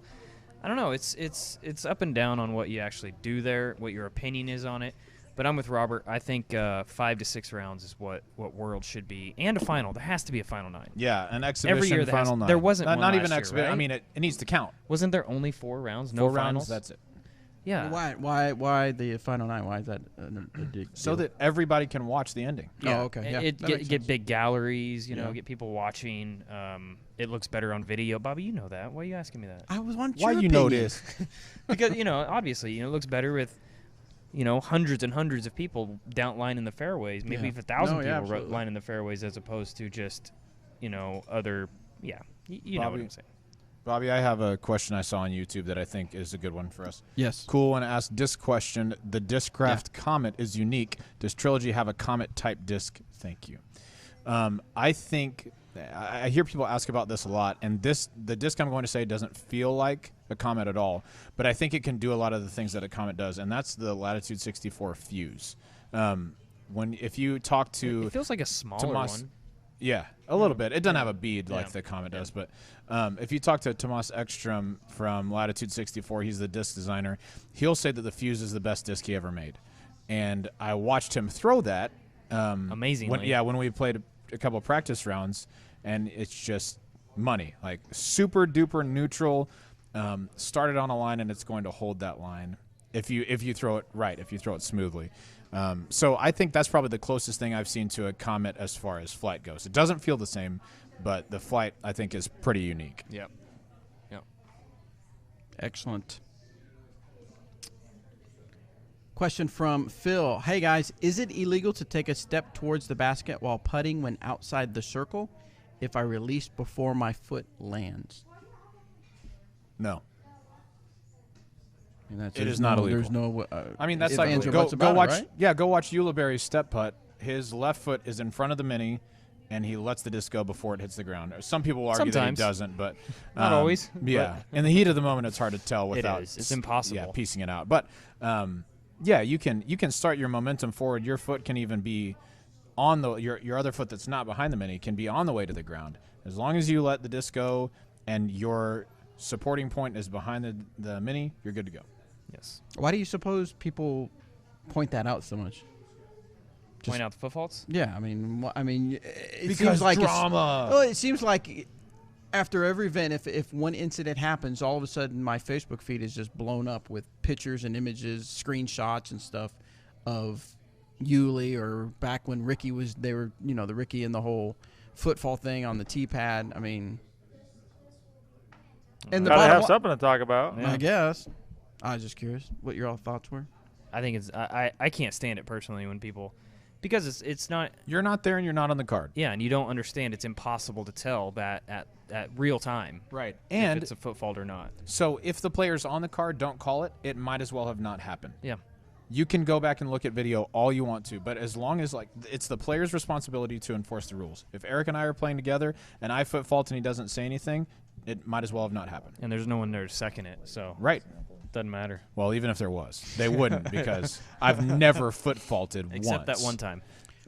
S2: I don't know. It's up and down on what you actually do there, what your opinion is on it. But I'm with Robert. I think 5 to 6 rounds is what World should be, and a final. There has to be a final 9.
S6: Yeah, an exhibition
S2: Every year
S6: final 9.
S2: There wasn't
S6: not,
S2: one
S6: not
S2: last
S6: even
S2: year,
S6: exhibition.
S2: right?
S6: I mean, it needs to count.
S2: Wasn't there only 4 rounds? No
S6: 4
S2: finals.
S6: rounds. That's it.
S2: Yeah.
S1: Why the final 9? Why is that a big
S6: So
S1: deal?
S6: that everybody can watch the ending.
S2: Yeah.
S1: Oh, okay. Yeah,
S2: It
S1: that makes
S2: get
S1: sense.
S2: big galleries. You know,
S1: Yeah.
S2: get people watching. It looks better on video. Bobby, you know that. Why are you asking me that?
S1: I was wondering
S6: Why you know this?
S2: Because obviously, it looks better with. Hundreds and hundreds of people down lining the fairways. Maybe
S1: Yeah.
S2: if 1,000
S1: No, yeah,
S2: people
S1: absolutely.
S2: lining the fairways as opposed to just, other. Yeah, you know what
S6: Bobby-
S2: I'm saying.
S6: Bobby, I have a question I saw on YouTube that I think is a good one for us.
S1: Yes.
S6: Cool one asked disc question. The Discraft Comet is unique. Does Trilogy have a Comet type disc? Thank you. I think I hear people ask about this a lot, and the disc I'm going to say doesn't feel like a Comet at all, but I think it can do a lot of the things that a Comet does, and that's the Latitude 64 fuse. If you talk to
S2: It feels like a smaller
S6: Tomas,
S2: one.
S6: yeah, a little bit. It doesn't have a bead like
S2: Yeah.
S6: the Comet does, but if you talk to Tomas Ekstrom from Latitude 64, he's the disc designer. He'll say that the fuse is the best disc he ever made, and I watched him throw that.
S2: Amazingly.
S6: When we played a couple of practice rounds, and it's just money, like super duper neutral. Started on a line, and it's going to hold that line if you throw it right, if you throw it smoothly. So I think that's probably the closest thing I've seen to a Comet as far as flight goes. It doesn't feel the same, but the flight I think is pretty unique.
S2: Yep.
S1: Excellent. Question from Phil. Hey, guys, is it illegal to take a step towards the basket while putting when outside the circle if I release before my foot lands?
S6: No.
S1: And that's,
S6: It is not illegal.
S1: There's no.
S6: I mean, that's
S1: if
S6: like
S1: ands or
S6: go
S1: buts about it,
S6: watch.
S1: right?
S6: Yeah, go watch Ulibarri's step putt. His left foot is in front of the mini, and he lets the disc go before it hits the ground. Some people argue
S2: Sometimes.
S6: that he doesn't, but
S2: Not always,
S6: Yeah, in the heat of the moment, it's hard to tell
S2: It
S6: without.
S2: is. It's impossible.
S6: Yeah, piecing it out. But yeah, you can start your momentum forward. Your foot can even be on your other foot that's not behind the mini can be on the way to the ground. As long as you let the disc go and your supporting point is behind the mini, you're good to go.
S2: Yes.
S1: Why do you suppose people point that out so much?
S2: Point out the foot faults?
S1: Yeah, I mean, it
S6: Because
S1: seems like
S6: drama.
S1: Well, it seems like after every event, if one incident happens, all of a sudden my Facebook feed is just blown up with pictures and images, screenshots and stuff of Yuli or back when Ricky was. They were, the Ricky and the whole footfall thing on the tee pad. I mean, and the
S3: Gotta
S1: bottom
S3: have
S1: li-
S3: something to talk about.
S2: Yeah.
S1: I guess. I was just curious what your all thoughts were.
S2: I think it's I can't stand it personally when people, because it's not.
S6: You're not there and you're not on the card.
S2: Yeah, and you don't understand. It's impossible to tell that at real time.
S6: Right.
S2: If
S6: And
S2: it's a foot fault or not.
S6: so if the players on the card don't call it, it might as well have not happened.
S2: Yeah.
S6: You can go back and look at video all you want to, but as long as it's the player's responsibility to enforce the rules. If Eric and I are playing together and I foot fault and he doesn't say anything, it might as well have not happened.
S2: And there's no one there to second it, so
S6: Right.
S2: doesn't matter.
S6: Well, even if there was, they wouldn't because I've never foot faulted
S2: Except
S6: once.
S2: that one time.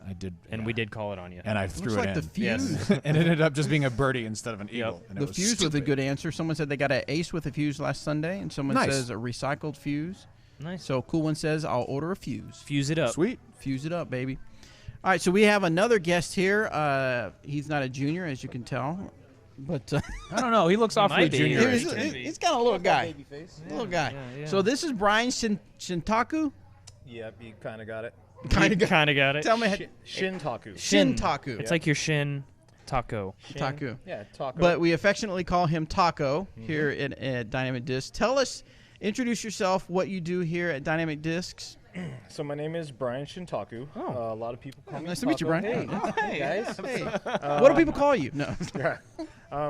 S6: I did,
S2: And
S6: yeah.
S2: we did call it on you.
S6: and I threw
S1: Looks
S6: it
S1: like
S6: in.
S1: the fuse.
S2: Yes.
S6: And it ended up just being a birdie instead of an eagle. And it
S1: The
S6: was
S1: fuse with a
S6: stupid.
S1: good answer. Someone said they got an ace with a fuse last Sunday, and someone
S6: Nice.
S1: says a recycled fuse.
S2: Nice.
S1: So Cool One says, I'll order a fuse.
S2: Fuse it up.
S6: Sweet.
S1: Fuse it up, baby. All right, so we have another guest here. He's not a junior, as you can tell. But
S6: I don't know. He looks awfully
S2: might be.
S6: junior.
S1: he's kind of a little guy. Little guy.
S2: yeah.
S1: So this is Brian Shintaku.
S9: Yep, you kind of got it.
S1: Kind of
S2: Kind of got it.
S1: Tell me.
S9: Shintaku.
S1: Shintaku.
S2: It's like your shin taco.
S1: Taku.
S9: Yeah, taco.
S1: But we affectionately call him Taco here at Dynamic Discs. Introduce yourself, what you do here at Dynamic Discs.
S9: So my name is Brian Shintaku. A lot of people call me
S1: Nice to meet you,
S9: Taco.
S1: Brian.
S9: Hey, hey guys.
S1: Hey, what do people call you? No.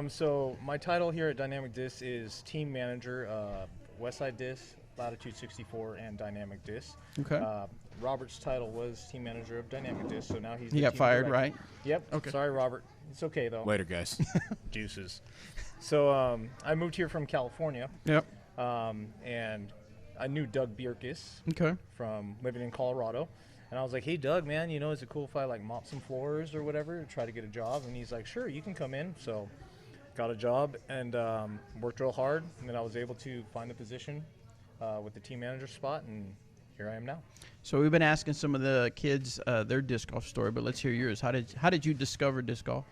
S9: So my title here at Dynamic Disc is Team Manager, Westside Disc, Latitude 64, and Dynamic Disc.
S1: Okay.
S9: Robert's title was Team Manager of Dynamic Disc, so now he's
S1: He
S9: the
S1: got
S9: team
S1: fired,
S9: director.
S1: right?
S9: Yep.
S1: Okay.
S9: Sorry, Robert. It's okay, though.
S6: Later, guys.
S9: Deuces. So I moved here from California.
S1: Yep.
S9: And I knew Doug Bierkes
S1: Okay.
S9: from living in Colorado. And I was like, hey, Doug, man, you know, is it cool if I, like, mop some floors or whatever to try to get a job? And he's like, sure, you can come in. So got a job and worked real hard. And then I was able to find the position with the team manager spot, and here I am now.
S1: So we've been asking some of the kids their disc golf story, but let's hear yours. How did you discover disc golf?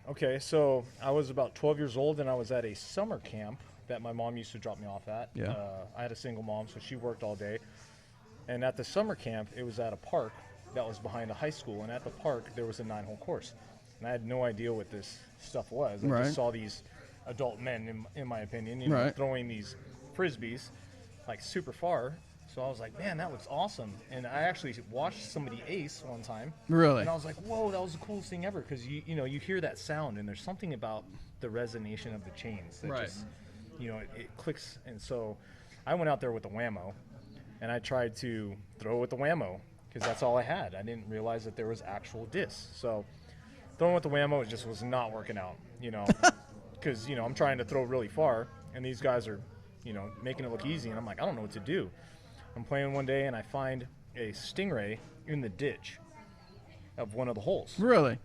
S9: Okay, so I was about 12 years old, and I was at a summer camp that my mom used to drop me off at.
S1: Yeah.
S9: I had a single mom, so she worked all day. And at the summer camp, it was at a park that was behind a high school. And at the park, there was a 9-hole course. And I had no idea what this stuff was. I just saw these adult men, in my opinion, you know, throwing these Frisbees, like, super far. So I was like, man, that looks awesome. And I actually watched somebody ace one time.
S1: Really?
S9: And I was like, whoa, that was the coolest thing ever. Because, you know, you hear that sound, and there's something about the resonation of the chains that just, you know, it clicks. And so I went out there with the whammo, and I tried to throw with the whammo because that's all I had. I didn't realize that there was actual discs. So throwing with the whammo, it just was not working out, you know, because, you know, I'm trying to throw really far, and these guys are, you know, making it look easy. And I'm like, I don't know what to do. I'm playing one day, and I find a stingray in the ditch of one of the holes.
S1: Really?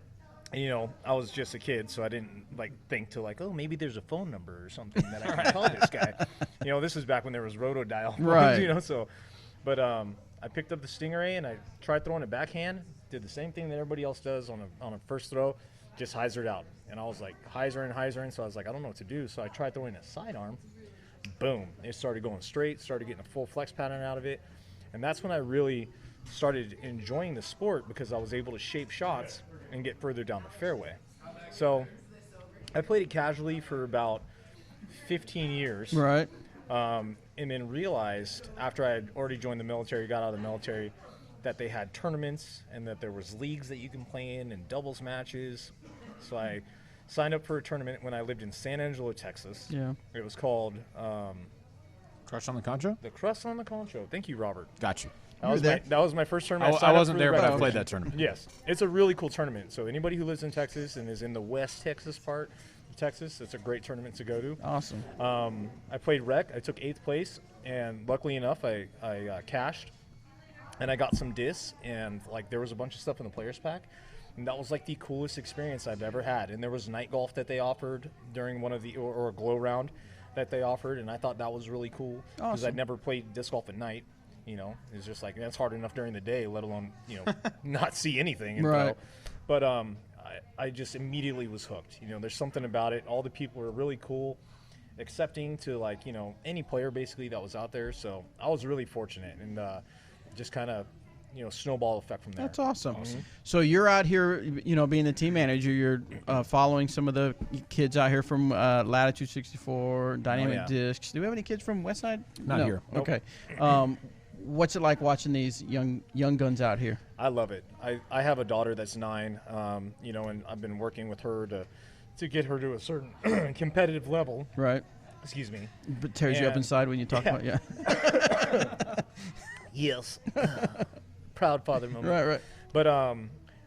S9: And, you know, I was just a kid, so I didn't, like, think to, like, oh, maybe there's a phone number or something that I can call this guy. You know, this was back when there was rotodial.
S1: Right.
S9: You know, so. But I picked up the stingray, and I tried throwing it backhand, did the same thing that everybody else does on a first throw, just hyzered out. And I was, like, hyzering, so I was like, I don't know what to do. So I tried throwing a sidearm. Boom. It started going straight, started getting a full flex pattern out of it. And that's when I really started enjoying the sport because I was able to shape shots and get further down the fairway. So I played it casually for about 15 years.
S1: Right.
S9: And then realized after I had already joined the military, got out of the military, that they had tournaments and that there was leagues that you can play in and doubles matches. So I signed up for a tournament when I lived in San Angelo, Texas.
S1: Yeah.
S9: It was called
S6: Crush on the Concho?
S9: the Crust on the Concho. Thank you, Robert.
S6: Got you.
S9: That was my first tournament.
S6: I wasn't there, but I played that tournament.
S9: Yes. It's a really cool tournament. So anybody who lives in Texas and is in the West Texas part of Texas, it's a great tournament to go to.
S1: Awesome.
S9: I played rec. I took 8th place, and luckily enough, I cashed, and I got some discs, and, like, there was a bunch of stuff in the players pack. And that was, like, the coolest experience I've ever had. And there was night golf that they offered during one of the, or a glow round that they offered, and I thought that was really cool because I'd never played disc golf at night. You know, it's just like, that's hard enough during the day, let alone, you know, not see anything. And but I just immediately was hooked. You know, there's something about it. All the people were really cool, accepting to, like, you know, any player basically that was out there. So I was really fortunate, and just kind of, you know, snowball effect from there.
S1: That's awesome. So you're out here, you know, being the team manager, you're following some of the kids out here from Latitude 64, Dynamic Discs. Do we have any kids from Westside?
S6: Not here.
S1: Nope. Okay. What's it like watching these young guns out here?
S9: I love it. I have a daughter that's 9, you know, and I've been working with her to get her to a certain competitive level.
S1: Right.
S9: Excuse me.
S1: But tears you up inside when you talk about
S9: Yes. Proud father moment.
S1: Right.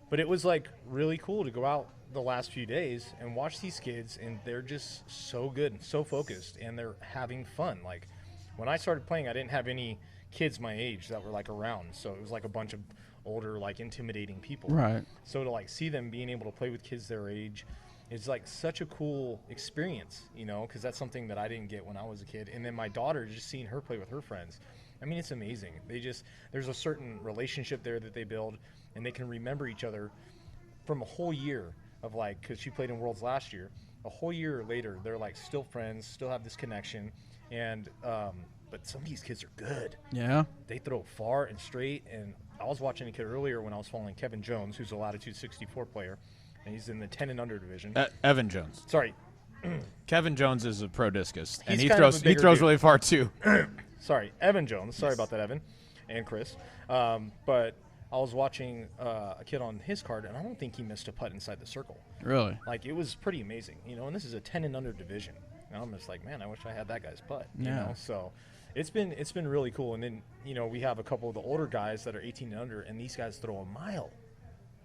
S9: But it was, like, really cool to go out the last few days and watch these kids, and they're just so good and so focused, and they're having fun. Like, when I started playing, I didn't have any kids my age that were, like, around, so it was like a bunch of older, like, intimidating people.
S1: Right.
S9: So to, like, see them being able to play with kids their age is, like, such a cool experience, you know, because that's something that I didn't get when I was a kid. And then my daughter, just seeing her play with her friends, I mean, it's amazing. There's a certain relationship there that they build, and they can remember each other from a whole year of, like, because she played in Worlds last year, a whole year later, they're, like, still friends, still have this connection, and but some of these kids are good.
S1: Yeah.
S9: They throw far and straight, and I was watching a kid earlier when I was following Kevin Jones, who's a Latitude 64 player, and he's in the 10 and under division.
S6: Evan Jones.
S9: Sorry.
S6: Kevin Jones is a pro discus, and
S9: He's
S6: he throws really far too.
S9: Sorry, Evan Jones. Sorry about that, Evan, and Chris. But I was watching a kid on his card, and I don't think he missed a putt inside the circle.
S1: Really?
S9: Like, it was pretty amazing, you know. And this is a 10 and under division. And I'm just like, man, I wish I had that guy's putt. You know, so it's been really cool. And then, you know, we have a couple of the older guys that are 18 and under, and these guys throw a mile.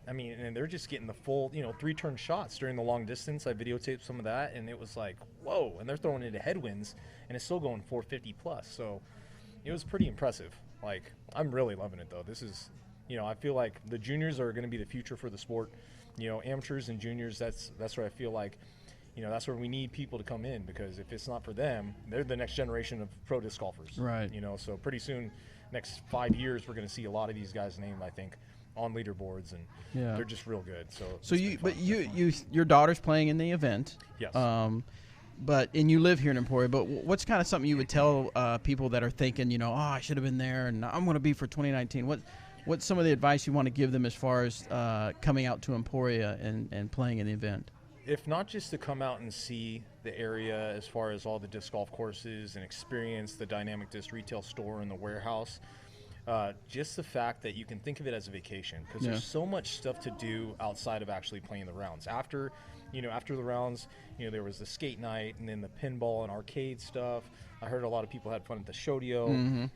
S9: I mean, and they're just getting the full, you know, 3-turn shots during the long distance. I videotaped some of that, and it was like, whoa. And they're throwing into headwinds, and it's still going 450 plus. So it was pretty impressive. Like, I'm really loving it, though. This is, you know, I feel like the juniors are going to be the future for the sport. You know, amateurs and juniors, that's where I feel like, you know, that's where we need people to come in, because if it's not for them, they're the next generation of pro disc golfers.
S1: Right.
S9: You know, so pretty soon, next 5 years, we're going to see a lot of these guys named, I think, on leaderboards, and they're just real good. So
S1: your daughter's playing in the event.
S9: Yes.
S1: And you live here in Emporia. But what's kind of something you would tell people that are thinking, you know, oh, I should have been there, and I'm going to be for 2019. What's some of the advice you want to give them as far as coming out to Emporia and playing in the event?
S9: If not just to come out and see the area as far as all the disc golf courses and experience the Dynamic Disc retail store and the warehouse, just the fact that you can think of it as a vacation, because there's so much stuff to do outside of actually playing the rounds. After the rounds, you know, there was the skate night and then the pinball and arcade stuff. I heard a lot of people had fun at the Shodio.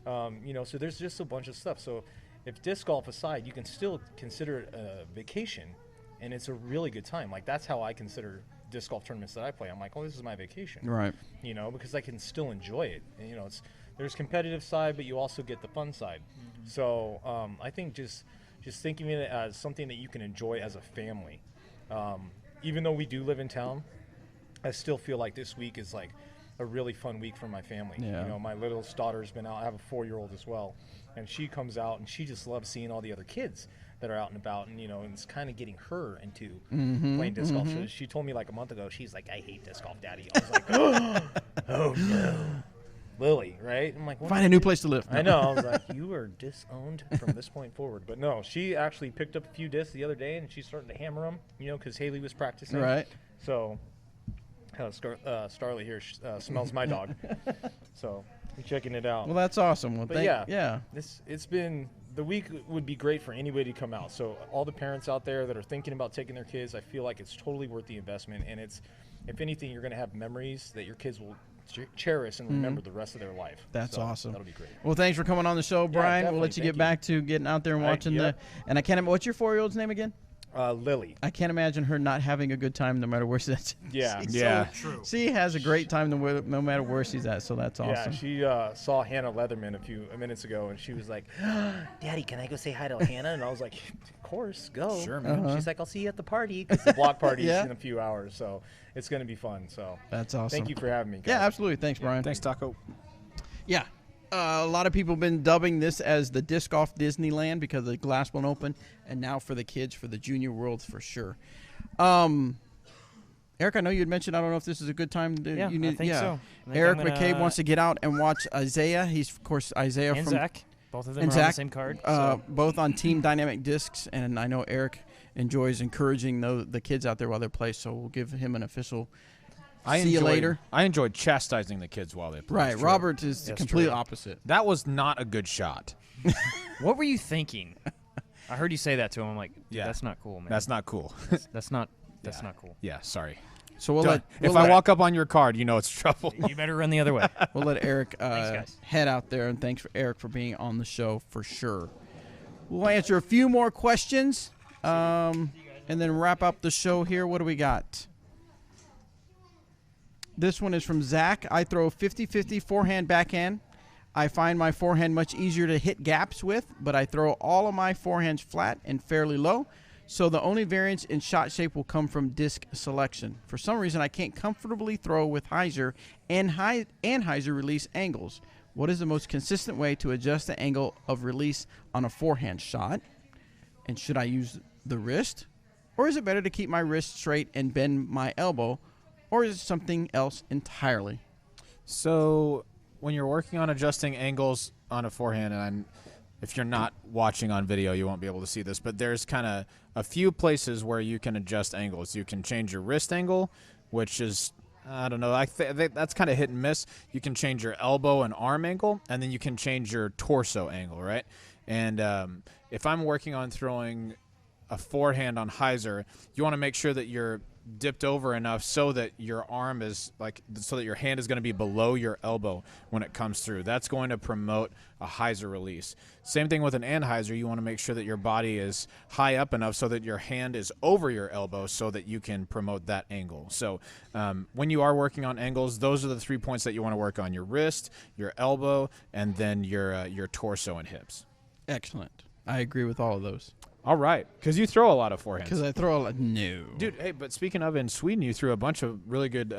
S9: You know, so there's just a bunch of stuff. So if disc golf aside, you can still consider it a vacation, and it's a really good time. Like, that's how I consider disc golf tournaments that I play. I'm like, oh, this is my vacation.
S1: Right.
S9: You know, because I can still enjoy it. And, you know, there's competitive side, but you also get the fun side. So I think just thinking of it as something that you can enjoy as a family. Even though we do live in town, I still feel like this week is like a really fun week for my family.
S1: Yeah.
S9: You know, my littlest daughter's been out. I have a 4-year-old as well, and she comes out and she just loves seeing all the other kids that are out and about, and, you know, and it's kind of getting her into playing disc golf. So she told me like a month ago, she's like, I hate disc golf, Daddy. I was like, oh no, Lily, right? I'm like,
S1: find a new place to live.
S9: I know. I was like, you are disowned from this point forward. But no, she actually picked up a few discs the other day, and she's starting to hammer them, you know, because Haley was practicing.
S1: Right.
S9: So Starlet here smells my dog. So I'm checking it out.
S1: Well, that's awesome. Well,
S9: but yeah. It's been, the week would be great for anybody to come out. So all the parents out there that are thinking about taking their kids, I feel like it's totally worth the investment. And it's, if anything, you're going to have memories that your kids will cherish and remember the rest of their life.
S1: That's awesome.
S9: That'll be great.
S1: Well, thanks for coming on the show, Brian. We'll let you get back to getting out there and watching and I can't, what's your 4-year-old's name again?
S9: Lily.
S1: I can't imagine her not having a good time no matter where she's at.
S9: Yeah.
S6: Yeah.
S9: So true.
S1: She has a great time no matter where she's at, so that's awesome.
S9: Yeah, she saw Hannah Leatherman a few minutes ago, and she was like, Daddy, can I go say hi to Hannah? And I was like, of course, go.
S6: Sure, man.
S9: She's like, I'll see you at the party, because the block party is in a few hours, so it's going to be fun. So
S1: that's awesome.
S9: Thank you for having me, guys.
S1: Yeah, absolutely. Thanks, Brian.
S6: Thanks, Taco.
S1: Yeah. A lot of people have been dubbing this as the Disc Golf Disneyland because of the Glassbone Open, and now for the kids, for the Junior Worlds for sure. Eric, I know you had mentioned, I don't know if this is a good time.
S2: I think so.
S1: Eric McCabe wants to get out and watch Isaiah. He's, of course, Isaiah
S2: and
S1: from
S2: Zach. Both of them are on the same card.
S1: Both on Team Dynamic Discs, and I know Eric enjoys encouraging the kids out there while they play, so we'll give him an official see you later.
S6: I enjoyed chastising the kids while they play.
S1: Right. Robert is the complete opposite.
S6: That was not a good shot.
S2: What were you thinking? I heard you say that to him. I'm like,
S6: yeah,
S2: that's not cool, man.
S6: That's not cool.
S2: That's not cool.
S6: Yeah, sorry.
S1: So
S6: if I walk up on your card, you know it's trouble.
S2: You better run the other way.
S1: We'll let Eric
S2: thanks,
S1: head out there, and thanks for Eric for being on the show for sure. We'll answer a few more questions and then wrap up the show here. What do we got? This one is from Zach. I throw 50-50 forehand, backhand. I find my forehand much easier to hit gaps with, but I throw all of my forehands flat and fairly low, so the only variance in shot shape will come from disc selection. For some reason, I can't comfortably throw with hyzer and hyzer release angles. What is the most consistent way to adjust the angle of release on a forehand shot? And should I use the wrist? Or is it better to keep my wrist straight and bend my elbow? Or is it something else entirely?
S6: So when you're working on adjusting angles on a forehand, and if you're not watching on video, you won't be able to see this, but there's kind of a few places where you can adjust angles. You can change your wrist angle, which is, I don't know, that's kind of hit and miss. You can change your elbow and arm angle, and then you can change your torso angle, right? And if I'm working on throwing a forehand on hyzer, you want to make sure that you're dipped over enough so that your arm is so that your hand is going to be below your elbow when it comes through. That's going to promote a hyzer release. Same thing with an anhyzer. You want to make sure that your body is high up enough so that your hand is over your elbow so that you can promote that angle. So when you are working on angles, those are the 3 points that you want to work on: your wrist, your elbow, and then your torso and hips.
S1: Excellent. I agree with all of those.
S6: All right, because you throw a lot of forehands.
S1: Because I throw a lot. No,
S6: dude. Hey, but speaking of, in Sweden, you threw a bunch of really good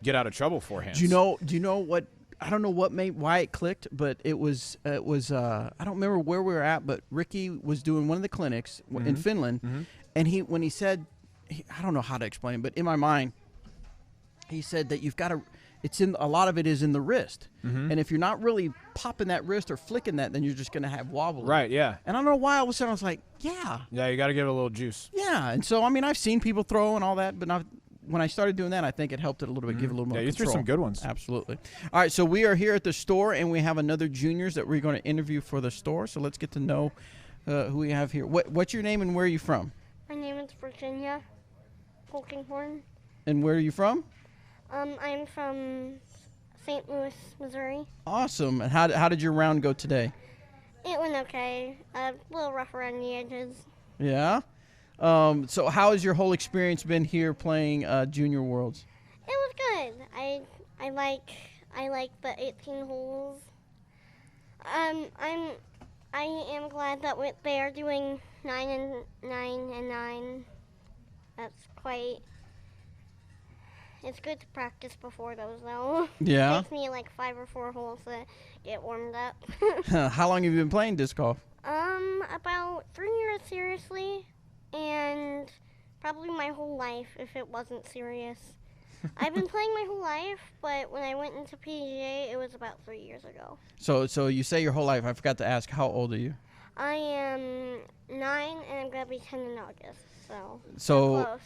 S6: get out of trouble forehands.
S1: Do you know what? I don't know why it clicked, but it was I don't remember where we were at, but Ricky was doing one of the clinics in Finland, and when he said, I don't know how to explain it, but in my mind, he said that you've got to. A lot of it is in the wrist. And if you're not really popping that wrist or flicking that, then you're just going to have wobble.
S6: Right, yeah.
S1: And I don't know why all of a sudden I was like, yeah.
S6: Yeah, you got to give it a little juice.
S1: Yeah, and so, I mean, I've seen people throw and all that, but when I started doing that, I think it helped it a little bit, give it a little more control.
S6: Yeah, you threw some good ones.
S1: Absolutely. All right, so we are here at the store, and we have another juniors that we're going to interview for the store, so let's get to know who we have here. What's your name and where are you from?
S7: My name is Virginia Polkinghorn.
S1: And where are you from?
S7: I'm from St. Louis, Missouri.
S1: Awesome. And how did your round go today?
S7: It went okay. A little rough around the edges.
S1: Yeah? So how has your whole experience been here playing Junior Worlds?
S7: It was good. I like the 18 holes. I am glad that they are doing 9 and 9. That's quite. It's good to practice before those, though.
S1: Yeah.
S7: It takes me like 5 or 4 holes to get warmed up.
S1: How long have you been playing disc golf?
S7: About 3 years seriously, and probably my whole life if it wasn't serious. I've been playing my whole life, but when I went into PGA, it was about 3 years ago.
S1: So you say your whole life. I forgot to ask, how old are you?
S7: I am 9, and I'm going to be 10 in August,
S1: so
S7: close.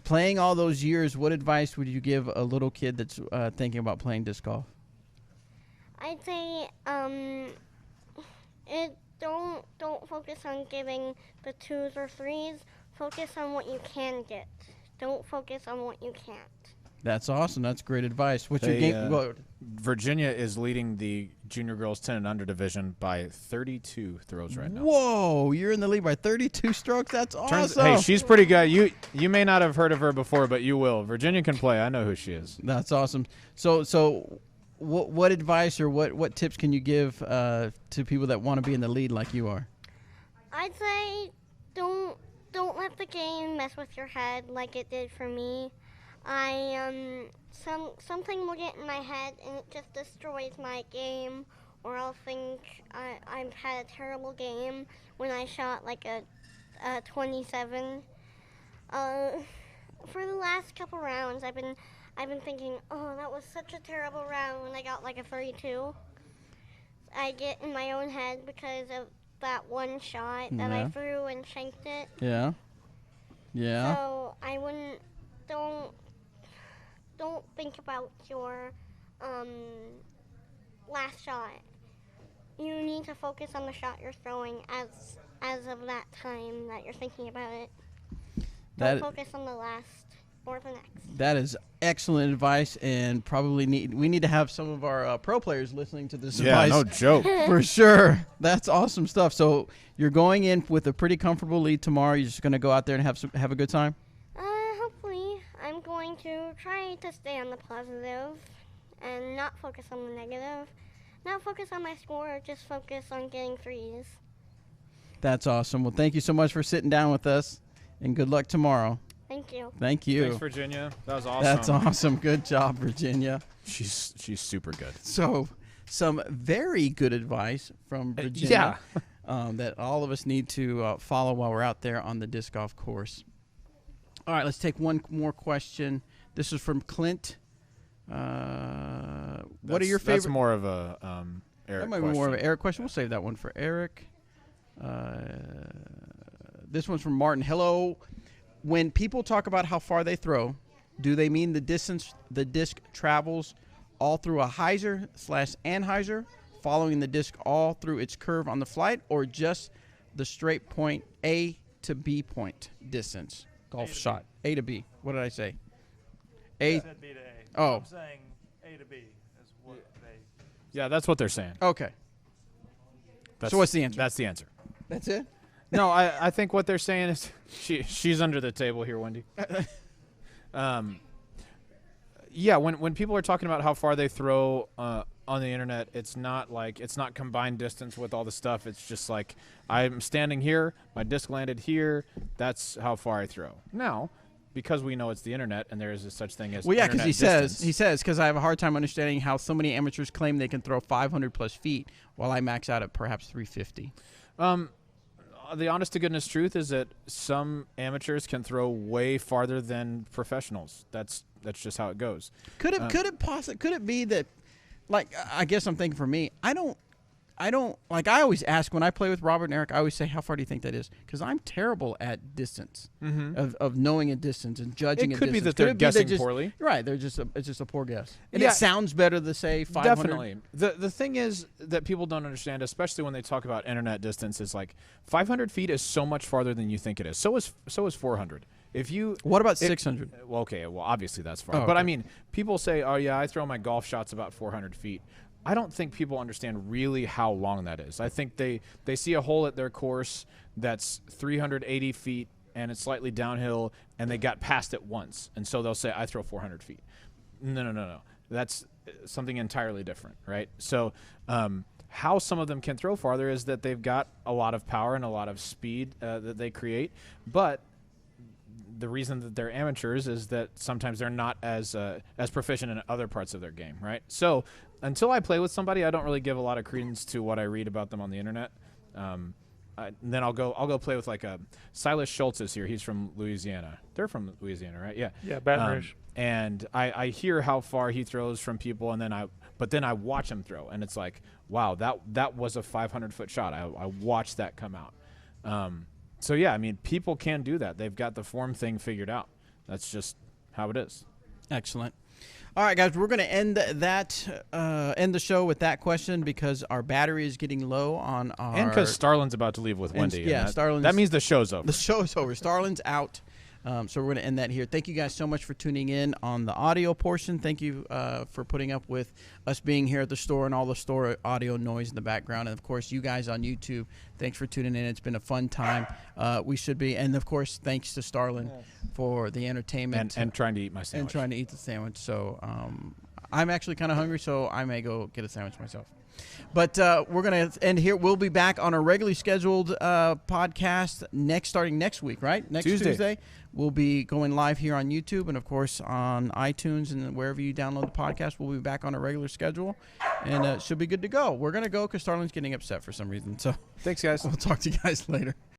S1: Playing all those years, what advice would you give a little kid that's thinking about playing disc golf?
S7: I'd say don't focus on giving the 2s or 3s. Focus on what you can get. Don't focus on what you can't.
S1: That's awesome. That's great advice. What's your game?
S6: Virginia is leading the junior girls 10 and under division by 32 throws right now.
S1: Whoa, you're in the lead by 32 strokes. That's awesome.
S6: Hey, she's pretty good. You may not have heard of her before, but you will. Virginia can play. I know who she is.
S1: That's awesome. So what advice or what tips can you give to people that want to be in the lead like you are?
S7: I'd say don't let the game mess with your head like it did for me. Something will get in my head and it just destroys my game, or I'll think I've had a terrible game when I shot like a 27. For the last couple rounds, I've been thinking, oh, that was such a terrible round when I got like a 32. I get in my own head because of that one shot that I threw and shanked it.
S1: Yeah. Yeah.
S7: So I wouldn't. Don't think about your last shot. You need to focus on the shot you're throwing as of that time that you're thinking about it. Don't focus on the last or the next.
S1: That is excellent advice, and probably we need to have some of our pro players listening to this advice.
S6: Yeah, no joke.
S1: For sure. That's awesome stuff. So you're going in with a pretty comfortable lead tomorrow. You're just going to go out there and have a good time?
S7: Hopefully. I'm going to try to stay on the positive and not focus on the negative. Not focus on my score, just focus on getting 3s.
S1: That's awesome. Well, thank you so much for sitting down with us, and good luck tomorrow.
S7: Thank you.
S1: Thank you.
S6: Thanks, Virginia. That was awesome.
S1: That's awesome. Good job, Virginia.
S6: She's super good.
S1: So, some very good advice from Virginia that all of us need to follow while we're out there on the disc golf course. All right, let's take one more question. This is from Clint. What are your favorite?
S6: That's more of a Eric
S1: that might
S6: question.
S1: be more of an Eric question. We'll save that one for Eric. This one's from Martin. Hello. When people talk about how far they throw, do they mean the distance the disc travels all through a hyzer/anhyzer, following the disc all through its curve on the flight, or just the straight point A to B point distance? Golf shot. A to B. What did I say? A.
S3: I said B to A.
S1: Oh.
S3: I'm saying A to B is what they.
S6: Yeah, that's what they're saying.
S1: Okay. So what's the answer?
S6: That's the answer.
S1: That's it?
S6: No, I think what they're saying is she's under the table here, Wendy. Yeah, when people are talking about how far they throw on the internet, it's not combined distance with all the stuff. It's just like, I'm standing here, my disc landed here, that's how far I throw. Now, because we know it's the internet and there is such thing as
S1: because
S6: internet
S1: he
S6: distance.
S1: says because I have a hard time understanding how so many amateurs claim they can throw 500 plus feet while I max out at perhaps 350.
S6: The honest to goodness truth is that some amateurs can throw way farther than professionals. That's just how it goes. Could
S1: it be that, like, I guess I'm thinking for me, I don't like, I always ask when I play with Robert and Eric, I always say, how far do you think that is? Because I'm terrible at distance, of knowing a distance and judging a distance.
S6: It could be that they're guessing poorly.
S1: Right, it's just a poor guess. And it sounds better to say 500.
S6: Definitely. The thing is that people don't understand, especially when they talk about internet distance, is like 500 feet is so much farther than you think it is. So is 400.
S1: What about 600?
S6: Well, okay, well, obviously that's far.
S1: Oh,
S6: but
S1: okay.
S6: I mean, people say, oh, yeah, I throw my golf shots about 400 feet. I don't think people understand really how long that is. I think they see a hole at their course that's 380 feet and it's slightly downhill, and they got past it once. And so they'll say, I throw 400 feet. No. That's something entirely different, right? So how some of them can throw farther is that they've got a lot of power and a lot of speed that they create. But the reason that they're amateurs is that sometimes they're not as proficient in other parts of their game, right? So until I play with somebody, I don't really give a lot of credence to what I read about them on the internet. Then I'll go play with like Silas Schultz is here. He's from Louisiana. They're from Louisiana, right? Yeah.
S3: Yeah, Baton Rouge.
S6: And I hear how far he throws from people, and then I watch him throw, and it's like, wow, that was a 500-foot shot. I watched that come out. So yeah, I mean, people can do that. They've got the form thing figured out. That's just how it is.
S1: Excellent. All right, guys, we're going to end the show with that question because our battery is getting low on our.
S6: And because Starlin's about to leave with Wendy.
S1: Yeah, Starlin's.
S6: That means the show's over.
S1: The show's over. Starlin's out. So we're going to end that here. Thank you guys so much for tuning in on the audio portion. Thank you for putting up with us being here at the store and all the store audio noise in the background. And, of course, you guys on YouTube, thanks for tuning in. It's been a fun time. We should be. And, of course, thanks to Starlin for the entertainment.
S6: And trying to eat my sandwich.
S1: And trying to eat the sandwich. So I'm actually kind of hungry, so I may go get a sandwich myself. But we're going to end here. We'll be back on a regularly scheduled podcast starting next week, right? Next Tuesday. We'll be going live here on YouTube and, of course, on iTunes and wherever you download the podcast. We'll be back on a regular schedule, and it should be good to go. We're going to go because Starlin's getting upset for some reason. So
S6: thanks, guys.
S1: We'll talk to you guys later.